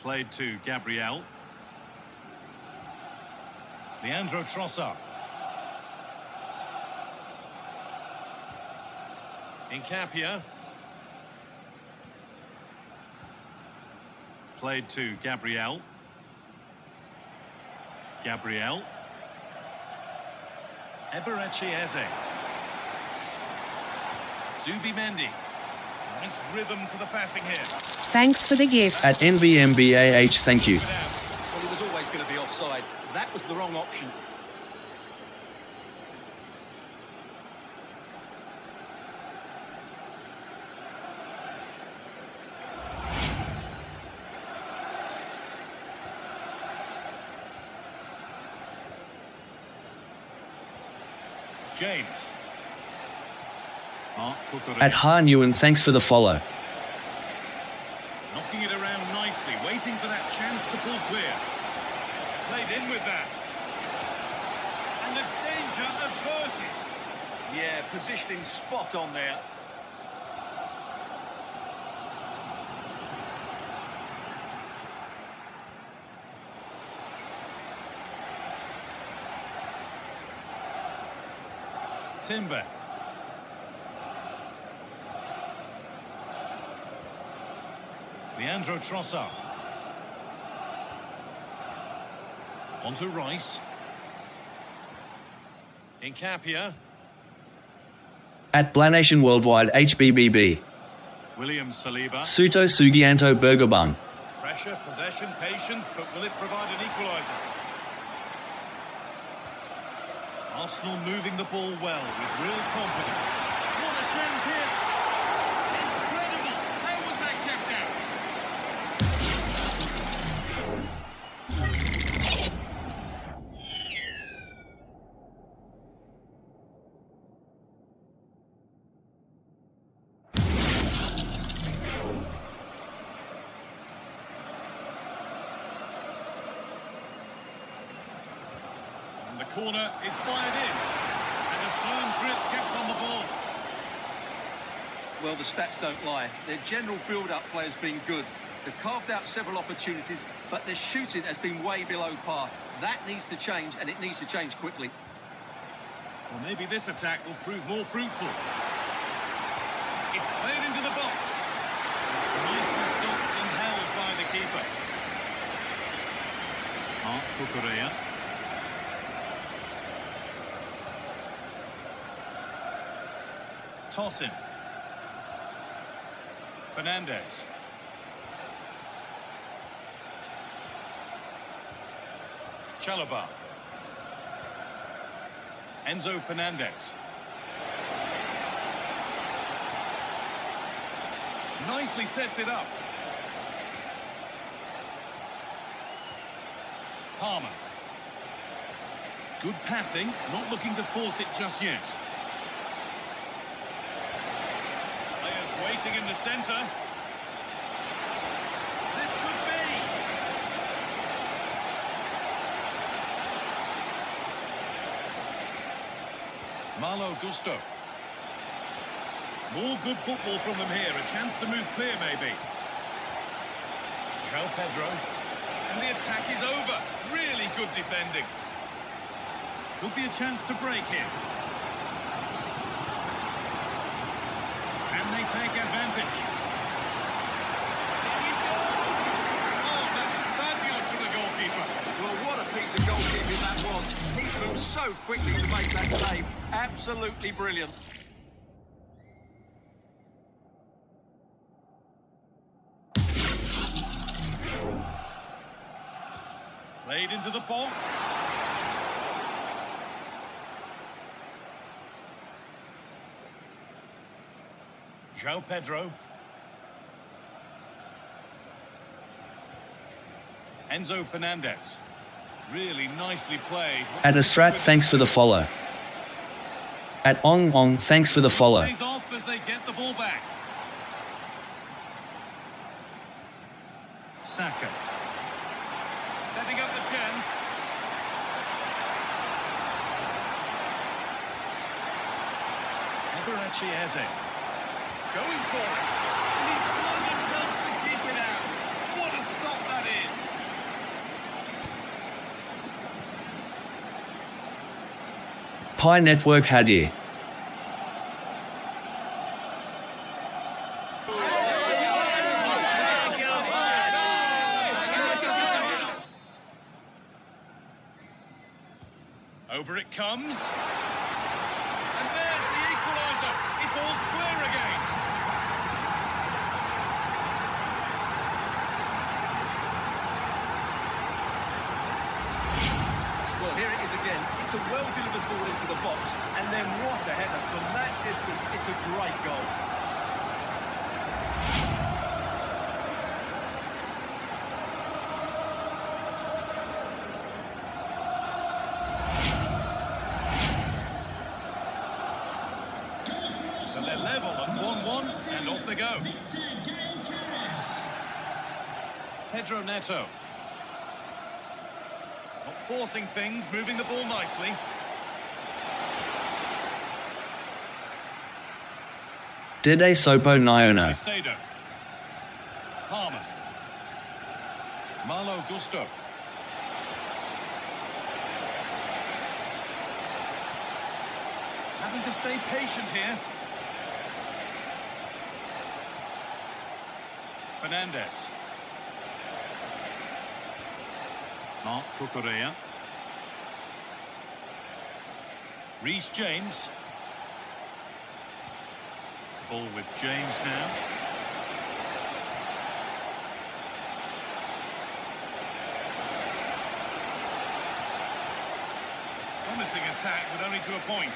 Played to Gabriel. Leandro Trossard. Incapia. Played to Gabriel. Gabriel. Eberechi Eze. Zubimendi. Nice rhythm to the passing here. Thanks for the gift. At NVMBAH, thank you. Well, he was always going to be offside. That was the wrong option. James. Mark Cucurella. At Ha Nguyen, thanks for the follow. Knocking it around nicely, waiting for that chance to pull clear. Played in with that. And the danger averted. Yeah, positioning spot on there. Timber. Leandro Trossard. On to Rice. Incapia. At Blanation Worldwide, HBBB. William Saliba. Suto Sugianto Burgobang. Pressure, possession, patience, but will it provide an equaliser? Arsenal moving the ball well with real confidence. What a chance here! Incredible! How was that kept out? The corner is fired in, and a firm grip kept on the ball. Well, the stats don't lie. Their general build-up play has been good. They've carved out several opportunities, but their shooting has been way below par. That needs to change, and it needs to change quickly. Well, maybe this attack will prove more fruitful. It's played into the box. It's nicely stopped and held by the keeper. Kukurea. Toss him. Fernandez. Chalobah. Enzo Fernandez. Nicely sets it up. Palmer. Good passing, not looking to force it just yet. Waiting in the centre. This could be. Malo Gusto. More good football from them here. A chance to move clear, maybe. João Pedro. And the attack is over. Really good defending. Could be a chance to break here. They take advantage. Here we go. Oh, that's fabulous for the goalkeeper. Well, what a piece of goalkeeping that was. He's moved so quickly to make that save. Absolutely brilliant. Played into the box. João Pedro. Enzo Fernandez. Really nicely played. At Astrat, thanks for the follow. At Ong Ong, thanks for the follow. Plays off as they get the ball back. Saka. Setting up the chance. Eberechi Eze. Going for it. And he's flung himself to keep it out. What a stop that is. Pi Network Hadir. Over it comes. And there's the equaliser. It's all square again. Well, here it is again. It's a well-delivered ball into the box. And then what a header. From that distance, it's a great goal. So they're level at 1-1, and off they go. Pedro Neto. Not forcing things, moving the ball nicely. Dede Sopo Nyono. Caicedo. Palmer. Malo Gusto. Having to stay patient here. Fernandez. Mark Kukurea. Reece James. Ball with James now. Promising attack, but only to a point.